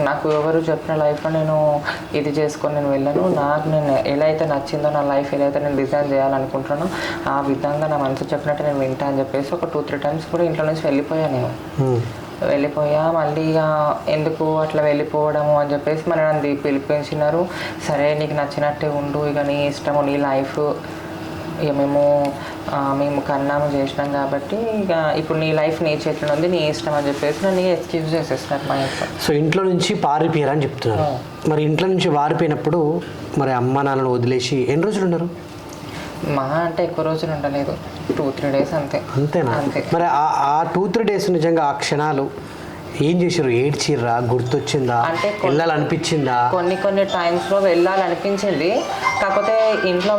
నాకు ఎవరు చెప్పిన లైఫ్లో నేను ఇది చేసుకొని నేను వెళ్ళను. నేను ఎలా అయితే నచ్చిందో నా లైఫ్ ఎలా అయితే నేను డిజైన్ చేయాలనుకుంటున్నానో ఆ విధంగా నా మనసు చెప్పినట్టు నేను వింటా అని చెప్పేసి ఒక 2-3 times కూడా ఇంట్లో నుంచి వెళ్ళిపోయా. మళ్ళీ ఇక ఎందుకు అట్లా వెళ్ళిపోవడము అని చెప్పేసి మళ్ళీ నన్ను పిలిపించినారు. సరే నీకు నచ్చినట్టే ఉండు, ఇక నీ ఇష్టము, నీ లైఫ్, ఇక మేము కన్నాము చేసినాం కాబట్టి ఇక ఇప్పుడు నీ లైఫ్ నీ చేతిలో ఉంది, నీ ఇష్టం అని చెప్పేసి నన్ను ఎక్స్క్యూజ్ చేసేస్తున్నారు మా ఇంట్లో. సో ఇంట్లో నుంచి పారిపోయారు అని చెప్తున్నారు. మరి ఇంట్లో నుంచి పారిపోయినప్పుడు మరి అమ్మ నాన్నను వదిలేసి ఎన్ని రోజులు ఉన్నారు? అంటే ఎక్కువ రోజులు ఉండలేదు, 2-3 days అంతేనా? మరి ఆ 2-3 days నిజంగా ఆ క్షణాలు ఏం చేసారు? ఏడ్చిర్రా? గుర్తొచ్చిందా? అంటే వెళ్ళాలనిపించిందా? కొన్ని టైమ్స్లో వెళ్ళాలనిపించింది. కాకపోతే ఇంట్లో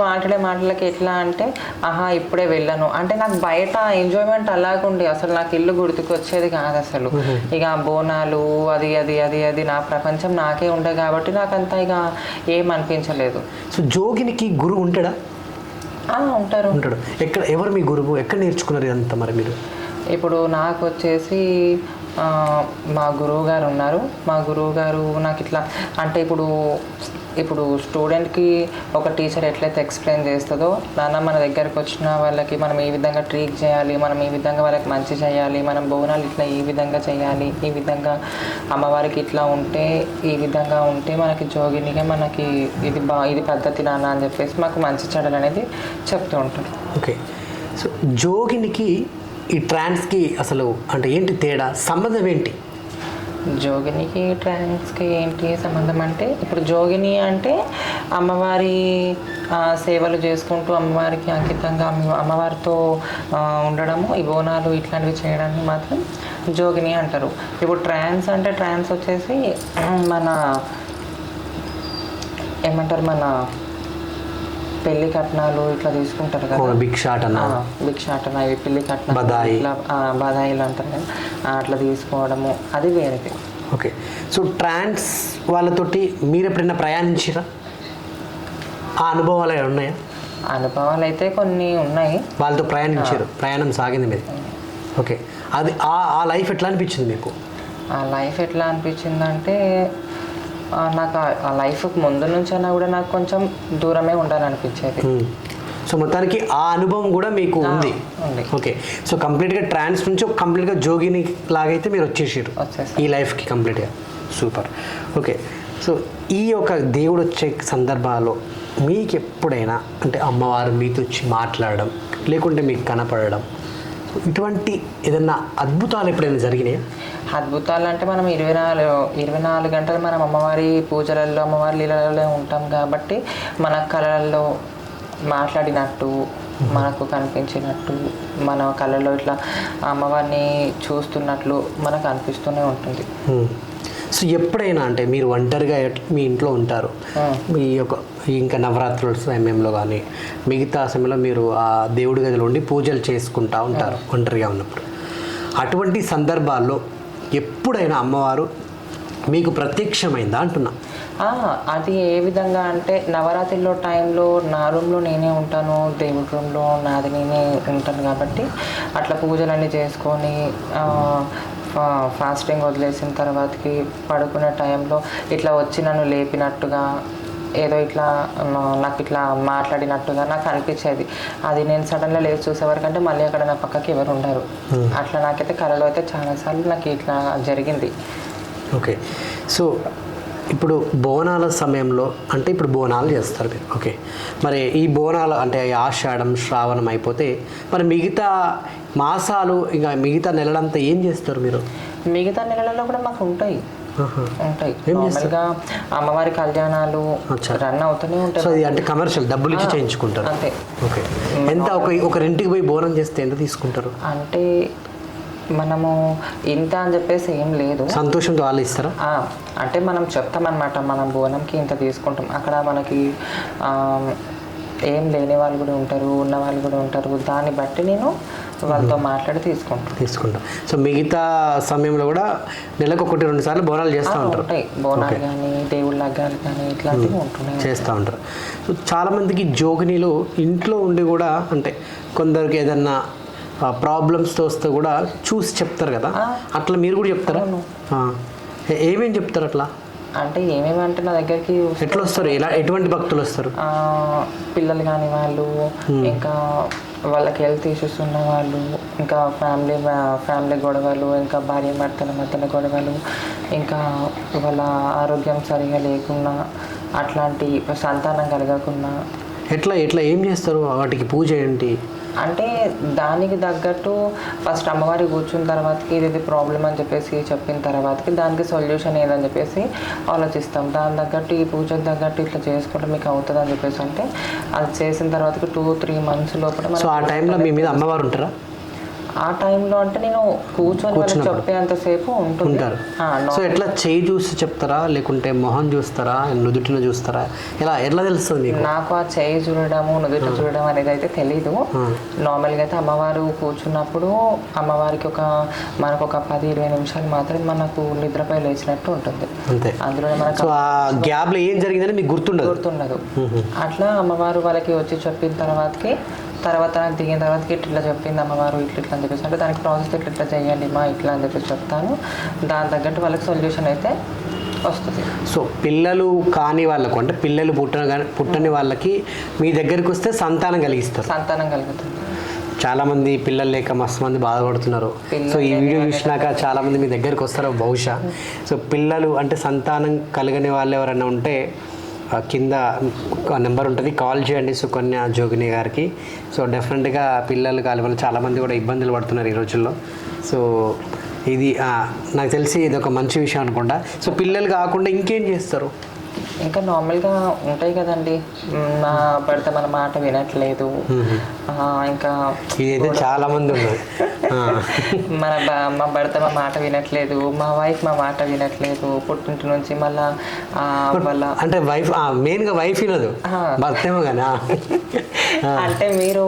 మాటలకి ఎట్లా అంటే ఇప్పుడే వెళ్ళను అంటే నాకు బయట ఎంజాయ్మెంట్ అలాగుండి అసలు నాకు ఇల్లు గుర్తుకు వచ్చేది కాదు అసలు. ఇక బోనాలు అది అది అది అది నా ప్రపంచం నాకే ఉండే కాబట్టి నాకంతా ఇక ఏం అనిపించలేదు. సో జోగినికి గురువు ఉంటాడా? ఉంటాడు. ఎవరు మీ గురువు? ఎక్కడ నేర్చుకున్నారు ఇదంతా మరి మీరు? ఇప్పుడు నాకు వచ్చేసి మా గురువు గారు ఉన్నారు. మా గురువు గారు నాకు ఇట్లా అంటే ఇప్పుడు స్టూడెంట్కి ఒక టీచర్ ఎట్లయితే ఎక్స్ప్లెయిన్ చేస్తుందో, మన దగ్గరకు వచ్చిన వాళ్ళకి మనం ఏ విధంగా ట్రీట్ చేయాలి, మనం ఈ విధంగా వాళ్ళకి మంచి చేయాలి, మనం బోనాలు ఇట్లా ఈ విధంగా చేయాలి, ఈ విధంగా అమ్మవారికి ఇట్లా ఉంటే ఈ విధంగా ఉంటే మనకి జోగినిగా మనకి ఇది పద్ధతి నాన్న అని చెప్పేసి మాకు మంచి చెడలు అనేది చెప్తూ ఉంటారు. ఓకే. సో జోగినికి ఈ ట్రాన్స్కి అసలు అంటే ఏంటి తేడా, సంబంధం ఏంటి? జోగినికి ట్రాన్స్కి ఏంటి సంబంధం అంటే, ఇప్పుడు జోగిని అంటే అమ్మవారి సేవలు చేసుకుంటూ అమ్మవారికి అంకితంగా అమ్మవారితో ఉండడము, ఈ బోనాలు ఇట్లాంటివి చేయడాన్ని మాత్రం జోగిని అంటారు. ఇప్పుడు ట్రాన్స్ అంటే, ట్రాన్స్ వచ్చేసి మన ఏమంటారు, మన పెళ్లి కట్నాలు ఇట్లా తీసుకుంటారు కదా, భిక్షాటన ఇవి పెళ్లి కట్నాలు ఇట్లా బదాయిలు అంటారు కదా, అట్లా తీసుకోవడము అది వేరేది. ఓకే. సో ట్రాన్స్ వాళ్ళతోటి మీరు ఎప్పుడైనా ప్రయాణించారా? ఆ అనుభవాలు ఉన్నాయా? అనుభవాలు అయితే కొన్ని ఉన్నాయి. వాళ్ళతో ప్రయాణించారు, ప్రయాణం సాగింది మీది. ఓకే. అది ఆ లైఫ్ ఎట్లా అనిపించింది మీకు? ఆ లైఫ్ ఎట్లా అనిపించిందంటే, నాకు ఆ లైఫ్కి ముందు నుంచైనా కూడా నాకు కొంచెం దూరమే ఉండాలనిపించేది. సో మొత్తానికి ఆ అనుభవం కూడా మీకు ఉంది. ఓకే. సో కంప్లీట్గా ట్రాన్స్ నుంచి కంప్లీట్గా జోగిని లాగైతే మీరు వచ్చేసారు ఈ లైఫ్కి కంప్లీట్గా. సూపర్. ఓకే. సో ఈ యొక్క దేవుడు వచ్చే సందర్భాల్లో మీకు ఎప్పుడైనా అంటే అమ్మవారు మీతో వచ్చి మాట్లాడడం, లేకుంటే మీకు కనపడడం, ఇటువంటి ఏదన్నా అద్భుతాలు ఎప్పుడైనా జరిగినాయా? అద్భుతాలు అంటే మనం 24 గంటలు మనం అమ్మవారి పూజలలో, అమ్మవారి లీలలో ఉంటాం కాబట్టి మన కళల్లో మాట్లాడినట్టు, మనకు కనిపించినట్టు, మన కళలో ఇట్లా అమ్మవారిని చూస్తున్నట్లు మనకు అనిపిస్తూనే ఉంటుంది. సో ఎప్పుడైనా అంటే మీరు ఒంటరిగా మీ ఇంట్లో ఉంటారు, మీ యొక్క ఇంకా నవరాత్రుల సమయంలో కానీ మిగతా సమయంలో మీరు ఆ దేవుడి గదిలో ఉండి పూజలు చేసుకుంటూ ఉంటారు ఒంటరిగా ఉన్నప్పుడు, అటువంటి సందర్భాల్లో ఎప్పుడైనా అమ్మవారు మీకు ప్రత్యక్షమైందా అంటున్నా? అది ఏ విధంగా అంటే, నవరాత్రిలో టైంలో నా రూమ్లో నేనే ఉంటాను, దేవుడి రూమ్లో నాది నేనే ఉంటాను కాబట్టి అట్లా పూజలన్నీ చేసుకొని ఫాస్టింగ్ వదిలేసిన తర్వాతకి పడుకునే టైంలో ఇట్లా వచ్చి నన్ను లేపినట్టుగా, ఏదో ఇట్లా నాకు ఇట్లా మాట్లాడినట్టుగా నాకు అనిపించేది. అది నేను సడన్గా లేచి చూసేవరకంటే మళ్ళీ అక్కడ నా పక్కకి ఎవరు ఉండరు. అట్లా నాకైతే కళలో అయితే చాలాసార్లు నాకు ఇట్లా జరిగింది. ఓకే. సో ఇప్పుడు బోనాల సమయంలో అంటే ఇప్పుడు బోనాలు చేస్తారు మీరు. ఓకే. మరి ఈ బోనాలు అంటే ఆషాఢం, శ్రావణం అయిపోతే మరి మిగతా మాసాలు ఇంకా మిగతా నెలలంతా ఏం చేస్తారు మీరు? మిగతా నెలలలో కూడా మాకు ఉంటాయి. నార్మల్గా అమ్మవారి కళ్యాణాలు రన్ అవుతూనే ఉంటాయి. సో ఇది అంటే కమర్షియల్ డబ్బులు ఇచ్చి చేయించుకుంటారు అంతే. ఓకే. ఎంత ఒకరింటికి పోయి బోనం చేస్తే ఎంత తీసుకుంటారు? అంటే మనము ఇంత అని చెప్పేసి ఏం లేదు, సంతోషంతో వాళ్ళు ఇస్తారా? అంటే మనం చెప్తామన్నమాట, మనం బోనంకి ఇంత తీసుకుంటాం. అక్కడ మనకి ఏం లేని వాళ్ళు కూడా ఉంటారు, ఉన్న వాళ్ళు కూడా ఉంటారు. దాన్ని బట్టి నేను వాళ్ళతో మాట్లాడి తీసుకుంటాం. సో మిగతా సమయంలో కూడా నెలకు 1-2 సార్లు బోనాలు చేస్తూ ఉంటారు. బోనాలు కానీ దేవుళ్ళ లగ్గాలు కానీ ఇట్లాంటివి ఉంటున్నాయి, చేస్తూ ఉంటారు. సో చాలామందికి జోగినిలో ఇంట్లో ఉండి కూడా అంటే కొందరికి ఏదన్నా ప్రాబ్లమ్స్తో వస్తే కూడా చూసి చెప్తారు కదా, అట్లా మీరు కూడా చెప్తారా? ఏమేమి చెప్తారు అట్లా? అంటే ఏమేమి అంటే నా దగ్గరికి ఎట్లా వస్తారు, ఎటువంటి భక్తులు వస్తారు? పిల్లలు కాని వాళ్ళు, ఇంకా వాళ్ళకి హెల్త్ ఇష్యూస్ ఉన్న వాళ్ళు, ఇంకా ఫ్యామిలీ గొడవలు, ఇంకా భార్య భర్తల మధ్యన గొడవలు, ఇంకా వాళ్ళ ఆరోగ్యం సరిగా లేకున్నా, అట్లాంటి సంతానం కలగకున్నా. ఎట్లా ఏం చేస్తారు? వాటికి పూజ ఏంటి అంటే దానికి తగ్గట్టు ఫస్ట్ అమ్మవారి కూర్చున్న తర్వాతకి ఇది ప్రాబ్లం అని చెప్పేసి చెప్పిన తర్వాతకి దానికి సొల్యూషన్ ఏదని చెప్పేసి ఆలోచిస్తాం. దాని తగ్గట్టు ఈ పూజకు తగ్గట్టు ఇట్లా చేసుకుంటే మీకు అవుతుంది అని చెప్పేసి అంటే అది చేసిన తర్వాతకి 2-3 months లోపల. సో ఆ టైంలో మీ మీద అమ్మవారు ఉంటారా? ఆ టైంలో అంటే నేను కూర్చొని వాళ్ళకి చెప్పేంతసేపు ఉంటారు. సో ఎట్లా చేయి చూసి చెప్తారా, లేకుంటే మొహం చూస్తారా, నుదుటిని చూస్తారా? ఎట్లా తెలుస్తుంది మీకు? నాకు ఆ చేయి చూడడము, నుదుటి చూడడం అనేది అయితే తెలీదు. నార్మల్గా అయితే అమ్మవారు కూర్చున్నప్పుడు అమ్మవారికి మనకు ఒక 10-20 నిమిషాలు మాత్రమే మనకు నిద్రపై లేచినట్టు ఉంటుంది. అంతే. అందులో మనకు ఆ గ్యాప్లో ఏం జరిగిందని మీకు గుర్తుండదు. అట్లా అమ్మవారు వాళ్ళకి వచ్చి చెప్పిన తర్వాత నాకు దిగిన తర్వాతకి ఇట్లా చెప్పింది అమ్మవారు ఇట్లా అని చెప్పేసి అంటే దానికి ప్రాసెస్ ఇట్లా చేయండి మా ఇట్లా అని చెప్పేసి చెప్తాను. దాని తగ్గట్టు వాళ్ళకి సొల్యూషన్ అయితే వస్తుంది. సో పిల్లలు కాని వాళ్ళకు అంటే పిల్లలు పుట్టని వాళ్ళకి మీ దగ్గరికి వస్తే సంతానం కలుగుతుంది. చాలామంది పిల్లలు లేక మస్తు మంది బాధపడుతున్నారు. సో ఈ వీడియో చూసినాక చాలామంది మీ దగ్గరికి వస్తారు బహుశా. సో పిల్లలు అంటే సంతానం కలగని వాళ్ళు ఎవరైనా ఉంటే కింద ఒక నెంబర్ ఉంటుంది, కాల్ చేయండి సుకన్య జోగిని గారికి. సో డెఫినెట్గా పిల్లలు కాలి వాళ్ళు చాలామంది కూడా ఇబ్బందులు పడుతున్నారు ఈ రోజుల్లో. సో ఇది నాకు తెలిసి ఇది ఒక మంచి విషయం అనుకుంటా. సో పిల్లలు కాకుండా ఇంకేం చేస్తారు? ఇంకా నార్మల్గా ఉంటాయి కదండి, నా భర్త మన మాట వినట్లేదు, ఇంకా ఇదైతే చాలా మంది ఉన్నారు. మా భర్త మా మాట వినట్లేదు, మా వైఫ్ మా మాట వినట్లేదు, పుట్టింటి నుంచి మళ్ళా వాళ్ళ అంటే వైఫ్ మెయిన్గా వైఫ్ వినదు, భర్త ఏమో కానీ. అంటే మీరు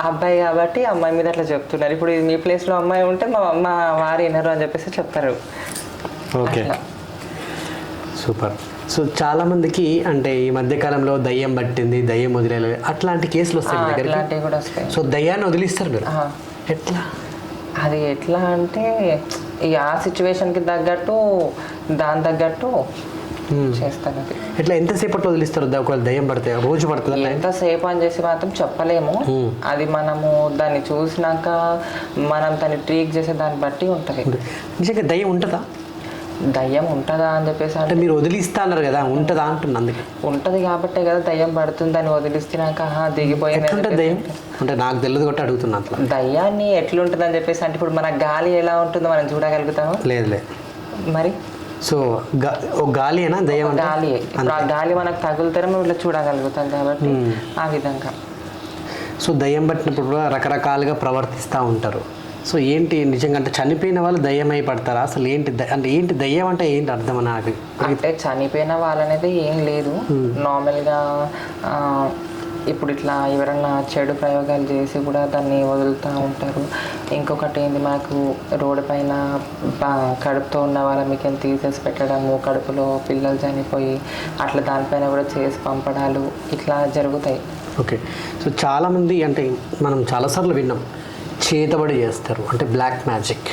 అబ్బాయి కాబట్టి అమ్మాయి మీద అట్లా చెప్తున్నారు. ఇప్పుడు మీ ప్లేస్లో అమ్మాయి ఉంటే మా వారు వినరు అని చెప్పేసి చెప్తారు. Okay, super. సో చాలామందికి అంటే ఈ మధ్యకాలంలో దయ్యం పట్టింది, దయ్యం వదిలేదు అట్లాంటి కేసులు వస్తాయి మీ దగ్గరికి. అట్లాంటివి కూడా వస్తాయి. సో దయ్యాన్ని వదిలిస్తారు మీరు ఎట్లా? అది ఎట్లా అంటే ఆ సిచ్యువేషన్కి తగ్గట్టు దాని తగ్గట్టు చేస్తాను. అది ఎట్లా ఎంతసేపట్లో వదిలిస్తారు? ఒకవేళ దయ్యం పడితే రోజు పడుతుంది? ఎంతసేపు అని చేసి మాత్రం చెప్పలేము. అది మనము దాన్ని చూసినాక మనం దాన్ని ట్రీట్ చేసే దాన్ని బట్టి ఉంటుంది. నిజంగా దయ్యం ఉంటుందా? దయ్యం ఉంటుందా అని చెప్పేసి అంటే మీరు వదిలిస్తా అన్నారు కదా, ఉంటుందా అంటున్నా. అందుకే ఉంటుంది కాబట్టే కదా దయ్యం పడుతుంది. దాన్ని వదిలిస్తున్నాక దిగిపోయింది దయ్యం అంటే నాకు తెలియదు కొట్టి అడుగుతున్నా. అట్లా దయ్యాన్ని ఎట్లుంటుంది అని చెప్పేసి అంటే ఇప్పుడు మన గాలి ఎలా ఉంటుందో మనం చూడగలుగుతాము? లేదు మరి. సో ఒక గాలి అయినా దయ్యం గాలి, ఆ గాలి మనకు తగులుతారో మేము ఇట్లా చూడగలుగుతాం కాబట్టి ఆ విధంగా. సో దయ్యం పట్టినప్పుడు కూడా రకరకాలుగా ప్రవర్తిస్తూ ఉంటారు. సో ఏంటి నిజంగా అంటే చనిపోయిన వాళ్ళు దయ్యమై పడతారా? అసలు ఏంటి అంటే ఏంటి దయ్యం అంటే ఏంటి అర్థం నాకు? అంటే చనిపోయిన వాళ్ళనేది ఏం లేదు. నార్మల్గా ఇప్పుడు ఇట్లా ఎవరన్నా చెడు ప్రయోగాలు చేసి కూడా దాన్ని వదులుతూ ఉంటారు. ఇంకొకటి ఏంది, మనకు రోడ్డు పైన కడుపుతో ఉన్న వాళ్ళ మీకు తీసేసి పెట్టడము, కడుపులో పిల్లలు చనిపోయి అట్లా దానిపైన కూడా చేసి పంపడాలు ఇట్లా జరుగుతాయి. ఓకే, సో చాలామంది అంటే మనం చాలాసార్లు విన్నాం చేతబడి చేస్తారు, అంటే బ్లాక్ మ్యాజిక్.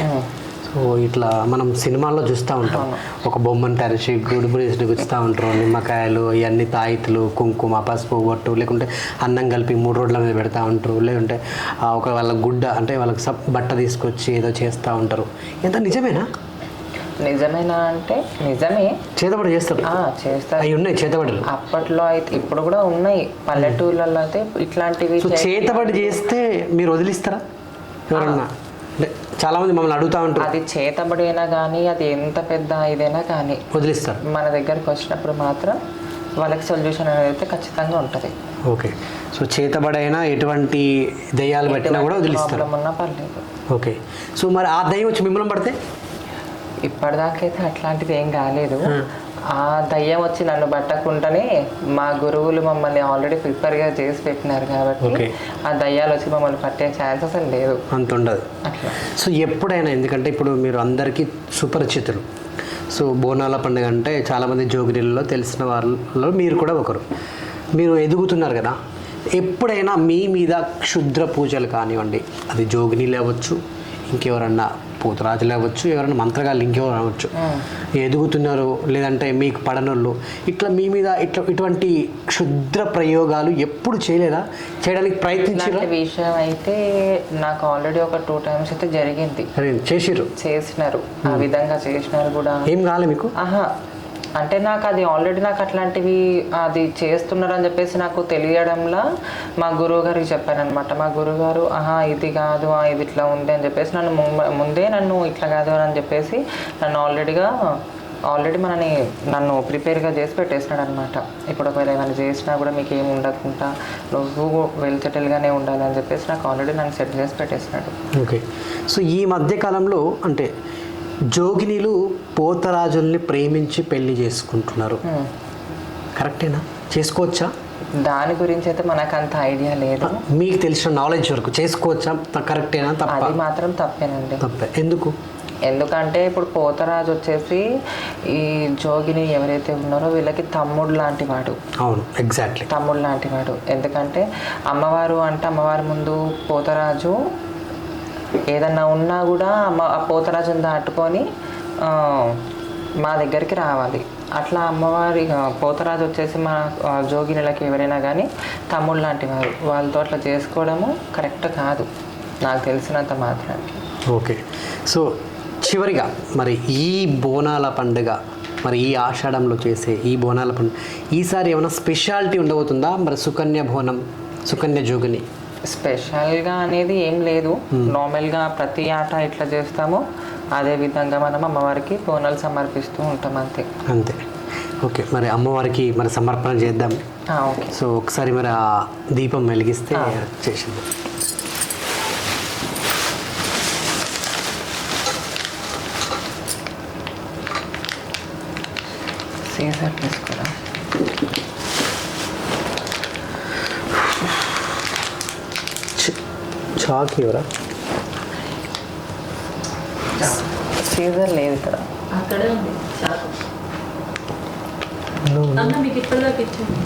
సో ఇట్లా మనం సినిమాల్లో చూస్తూ ఉంటాం, ఒక బొమ్మను తరిచి గుడిబుడిసి గుచ్చుతూ ఉంటారు, నిమ్మకాయలు ఇవన్నీ తాయితులు, కుంకుమ, పసుపు, బొట్టు, లేకుంటే అన్నం కలిపి 3 రోడ్ల మీద పెడతా ఉంటారు, లేకుంటే ఒక వాళ్ళ గుడ్డ అంటే వాళ్ళకి బట్ట తీసుకొచ్చి ఏదో చేస్తూ ఉంటారు. ఎంత నిజమేనా? నిజమేనా అంటే నిజమే, చేతబడి చేస్తారు. చేస్తారు, అవి ఉన్నాయి చేతబడులు అప్పట్లో అయితే, ఇప్పుడు కూడా ఉన్నాయి పల్లెటూళ్ళలో అయితే ఇట్లాంటివి. చేతబడి చేస్తే మీరు వదిలిస్తారా ఎవరన్నా? చాలా మంది మమ్మల్ని అడుగుతా ఉంటారు. అది చేతబడి అయినా కానీ అది ఎంత పెద్ద ఇదైనా కానీ వదిలిస్తారు. మన దగ్గరకు వచ్చినప్పుడు మాత్రం వాళ్ళకి సొల్యూషన్ అనేది అయితే ఖచ్చితంగా ఉంటుంది. ఓకే, సో చేతబడైనా ఎటువంటి దయ్యాలు పట్టినా కూడా వదిలిస్తారు, ఉన్నా పర్లేదు. ఓకే, సో మరి ఆ దయ్యం వచ్చి మిమ్మల్ని పడితే? ఇప్పటిదాకైతే అట్లాంటిది ఏం కాలేదు. ఆ దయ్యం వచ్చి నన్ను పట్టకుండానే మా గురువులు మమ్మల్ని ఆల్రెడీ ప్రిపేర్గా చేసి పెట్టినారు కాబట్టి ఆ దయ్యాలు వచ్చి మమ్మల్ని పట్టే ఛాన్స్ అసలు లేదు, అంత ఉండదు అట్లా. సో ఎప్పుడైనా, ఎందుకంటే ఇప్పుడు మీరు అందరికీ సుపరిచితులు, సో బోనాల పండుగ అంటే చాలామంది జోగిరిల్లో తెలిసిన వాళ్ళలో మీరు కూడా ఒకరు. మీరు ఎదుగుతున్నారు కదా, ఎప్పుడైనా మీ మీద క్షుద్ర పూజలు కానివ్వండి, అది జోగినీలు అవ్వచ్చు, ఇంకెవరన్నా పూతరాజులు అవ్వచ్చు, ఎవరైనా మంత్రగాళ్ళు ఇంకెవరు అవ్వచ్చు, ఎదుగుతున్నారు లేదంటే మీకు పడనోళ్ళు, ఇట్లా మీ మీద ఇటువంటి క్షుద్ర ప్రయోగాలు ఎప్పుడు చేయలేదా? చేయడానికి ప్రయత్నించారు? విషయం అయితే నాకు ఆల్రెడీ ఒక 2 times అయితే జరిగింది. చేసినారు, ఆ విధంగా చేసినారు కూడా. ఏం కాలే మీకు? అంటే నాకు అది ఆల్రెడీ నాకు అట్లాంటివి అది చేస్తున్నారు అని చెప్పేసి నాకు తెలియడంలో మా గురువు గారికి చెప్పానమాట. మా గురువుగారు ఇది కాదు, ఇది ఇట్లా ఉంది అని చెప్పేసి ముందే నన్ను ఇట్లా కాదు అని చెప్పేసి నన్ను ఆల్రెడీ నన్ను ప్రిపేర్గా చేసి పెట్టేసినాడు అనమాట. ఇప్పుడు ఒకవేళ ఏమైనా చేసినా కూడా మీకు ఏమి ఉండకుండా నువ్వు వెల్ సెటిల్గానే ఉండాలి అని చెప్పేసి నాకు ఆల్రెడీ నన్ను సెటిల్ చేసి పెట్టేసినాడు. ఓకే, సో ఈ మధ్యకాలంలో అంటే జోగినీలు పోతరాజుల్ని ప్రేమించి పెళ్లి చేసుకుంటున్నారు, కరెక్టేనా? చేసుకోవచ్చా? దాని గురించి అయితే మనకు అంత ఐడియా లేదు. మీకు తెలిసిన నాలెడ్జ్ వరకు చేసుకోవచ్చా? కరెక్టేనా? తప్ప? అది మాత్రం తప్పేనండి. తప్పే. ఎందుకంటే ఇప్పుడు పోతరాజు వచ్చేసి ఈ జోగిని ఎవరైతే ఉన్నారో వీళ్ళకి తమ్ముడు లాంటి వాడు. అవును, ఎగ్జాక్ట్లీ తమ్ముడు లాంటి వాడు. ఎందుకంటే అమ్మవారి ముందు పోతరాజు ఏదన్నా ఉన్నా కూడా ఆ పోతరాజుని దాటుకొని మా దగ్గరికి రావాలి. అట్లా అమ్మవారి పోతరాజు వచ్చేసి మా జోగినులకి ఎవరైనా కానీ తమ్ముడు లాంటి వారు, వాళ్ళతో అట్లా చేసుకోవడము కరెక్ట్ కాదు నాకు తెలిసినంత మాత్రానికి. ఓకే, సో చివరిగా మరి ఈ బోనాల పండుగ మరి ఈ ఆషాఢంలో చేసే ఈ బోనాల పండుగ ఈసారి ఏమైనా స్పెషాలిటీ ఉండబోతుందా? మరి సుకన్య బోనం, సుకన్య జోగిని స్పెషల్గా అనేది ఏం లేదు. నార్మల్గా ప్రతి ఆట ఎట్లా చేస్తామో అదే విధంగా మనం అమ్మవారికి బోనాలు సమర్పిస్తూ ఉంటాం అంతే. అంతే. ఓకే, మరి అమ్మవారికి మరి సమర్పణ చేద్దాం. ఓకే. సో ఒకసారి మరి ఆ దీపం వెలిగిస్తే చేసింది. సీజర్ తీసుకురా. చాక్ ఎవరా? సీజర్ లేదు ఇక్కడ. అక్కడే ఉంది చాకు. అన్న మీకు ఇప్పటిదాకా ఇచ్చింది.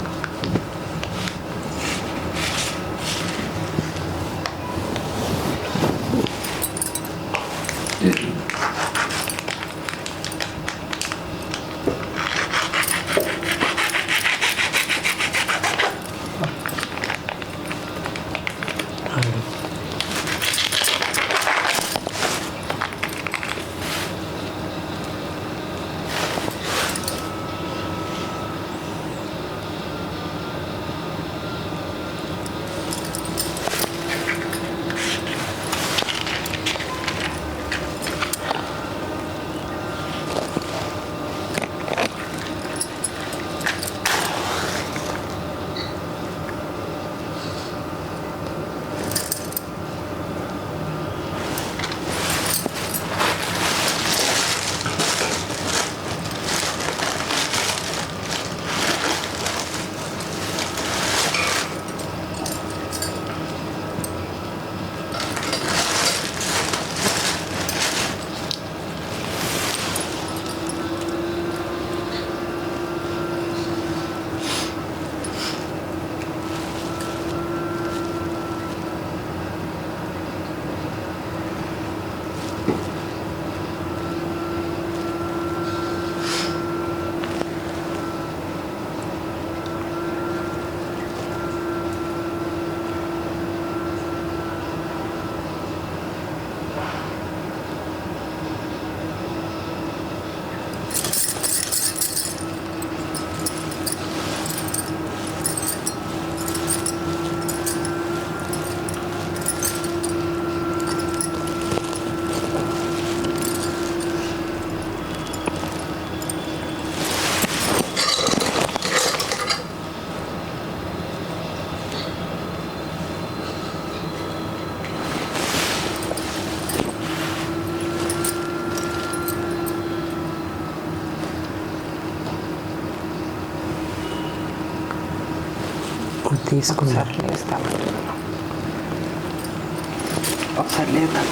తీసుకున్నా. ఒకసారి లేదా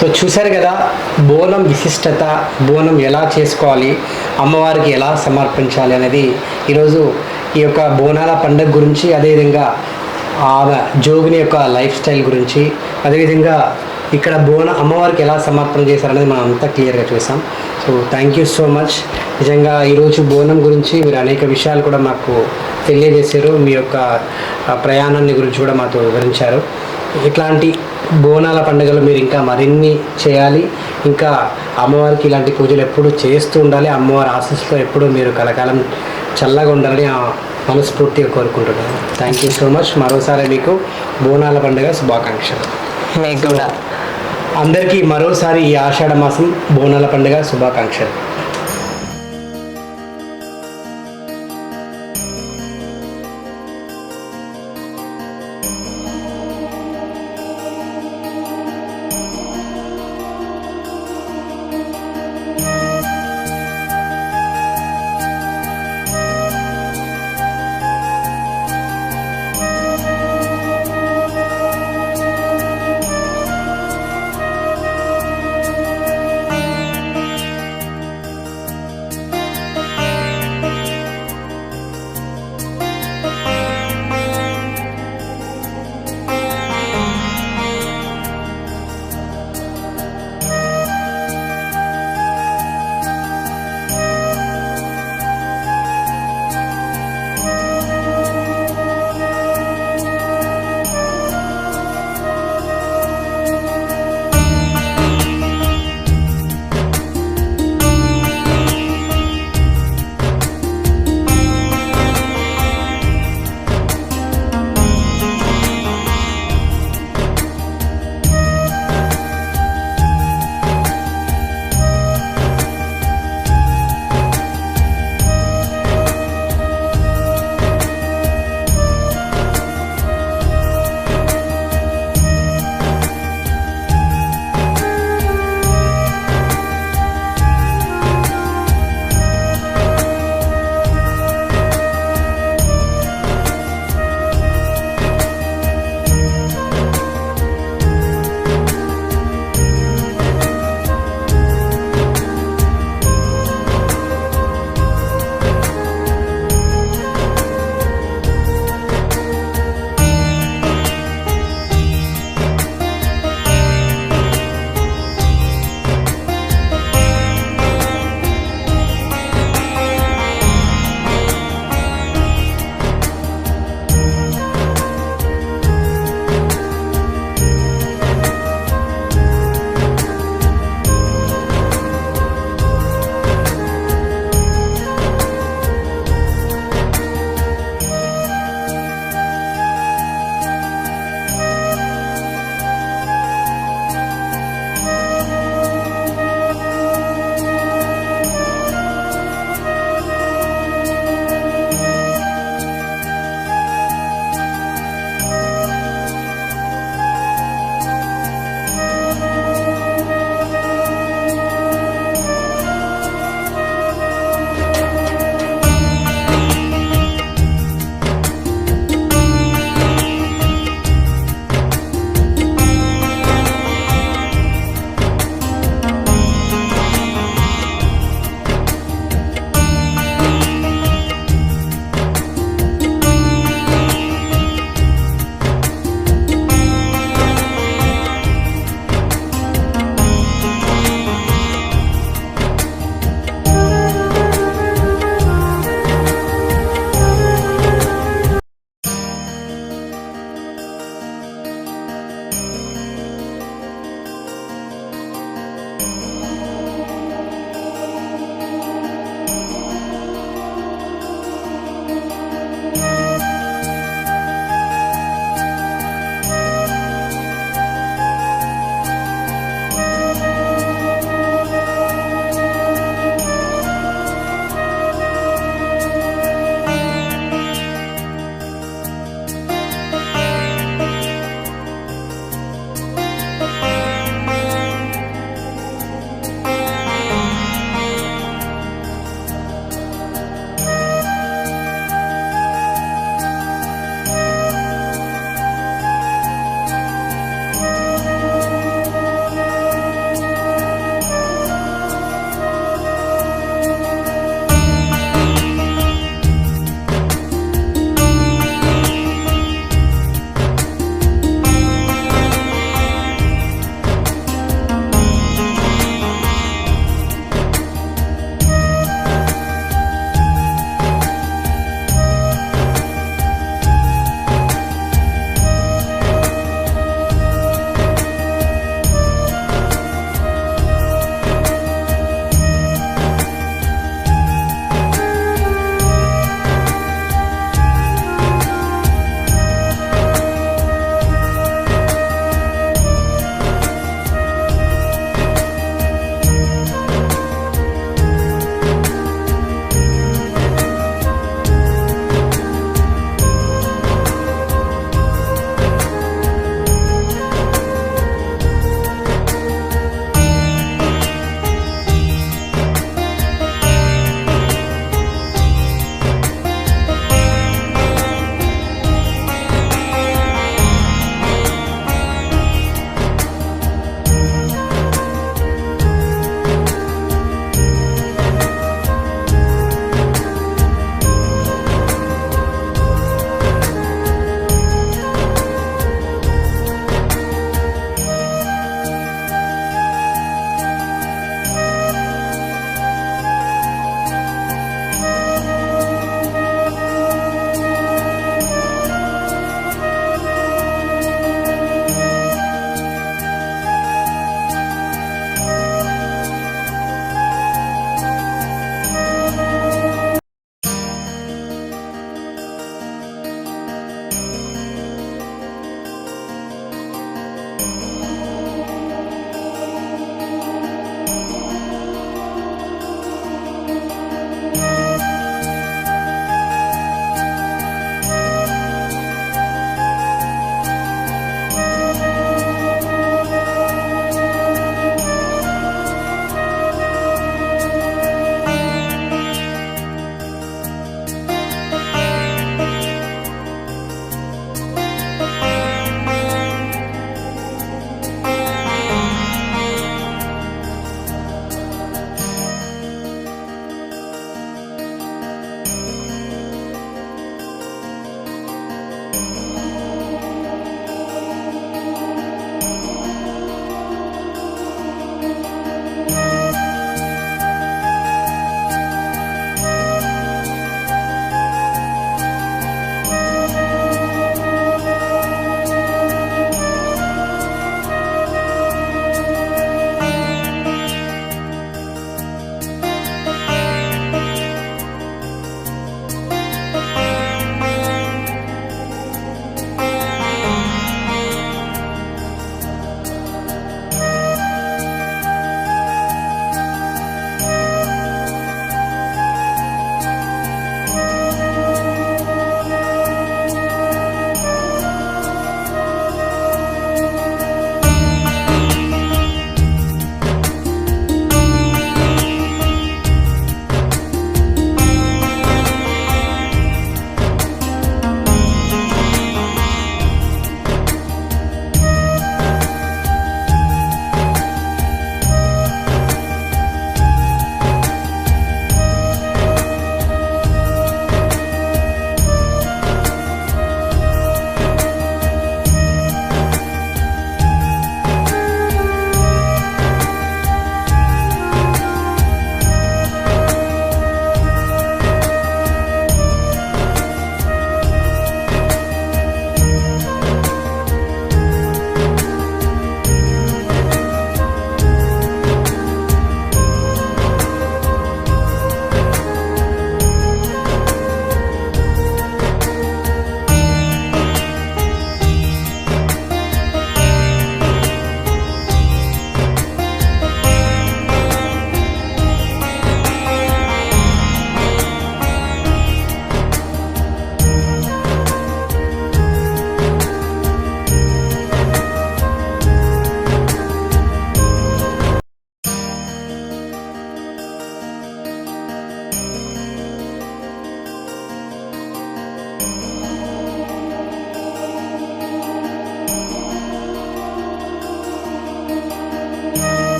సో చూశారు కదా బోనం విశిష్టత, బోనం ఎలా చేసుకోవాలి, అమ్మవారికి ఎలా సమర్పించాలి అనేది ఈరోజు ఈ యొక్క బోనాల పండుగ గురించి, అదేవిధంగా ఆమె జోగిని యొక్క లైఫ్ స్టైల్ గురించి, అదేవిధంగా ఇక్కడ అమ్మవారికి ఎలా సమర్పణ చేశారనేది మనం అంతా క్లియర్గా చూసాం. So thank you so much. నిజంగా ఈరోజు బోనం గురించి మీరు అనేక విషయాలు కూడా మాకు తెలియజేశారు. మీ యొక్క ప్రయాణాన్ని గురించి కూడా మాతో వివరించారు. ఇట్లాంటి బోనాల పండుగలు మీరు ఇంకా మరిన్ని చేయాలి. ఇంకా అమ్మవారికి ఇలాంటి పూజలు ఎప్పుడూ చేస్తూ ఉండాలి. అమ్మవారి ఆశీస్సుతో ఎప్పుడూ మీరు కలకాలం చల్లగా ఉండాలని మనస్ఫూర్తిగా కోరుకుంటున్నాను. Thank you so much. మరోసారి మీకు బోనాల పండుగ శుభాకాంక్షలు. మీకు కూడా అందరికీ మరోసారి ఈ ఆషాఢ మాసం బోనాల పండుగ శుభాకాంక్షలు.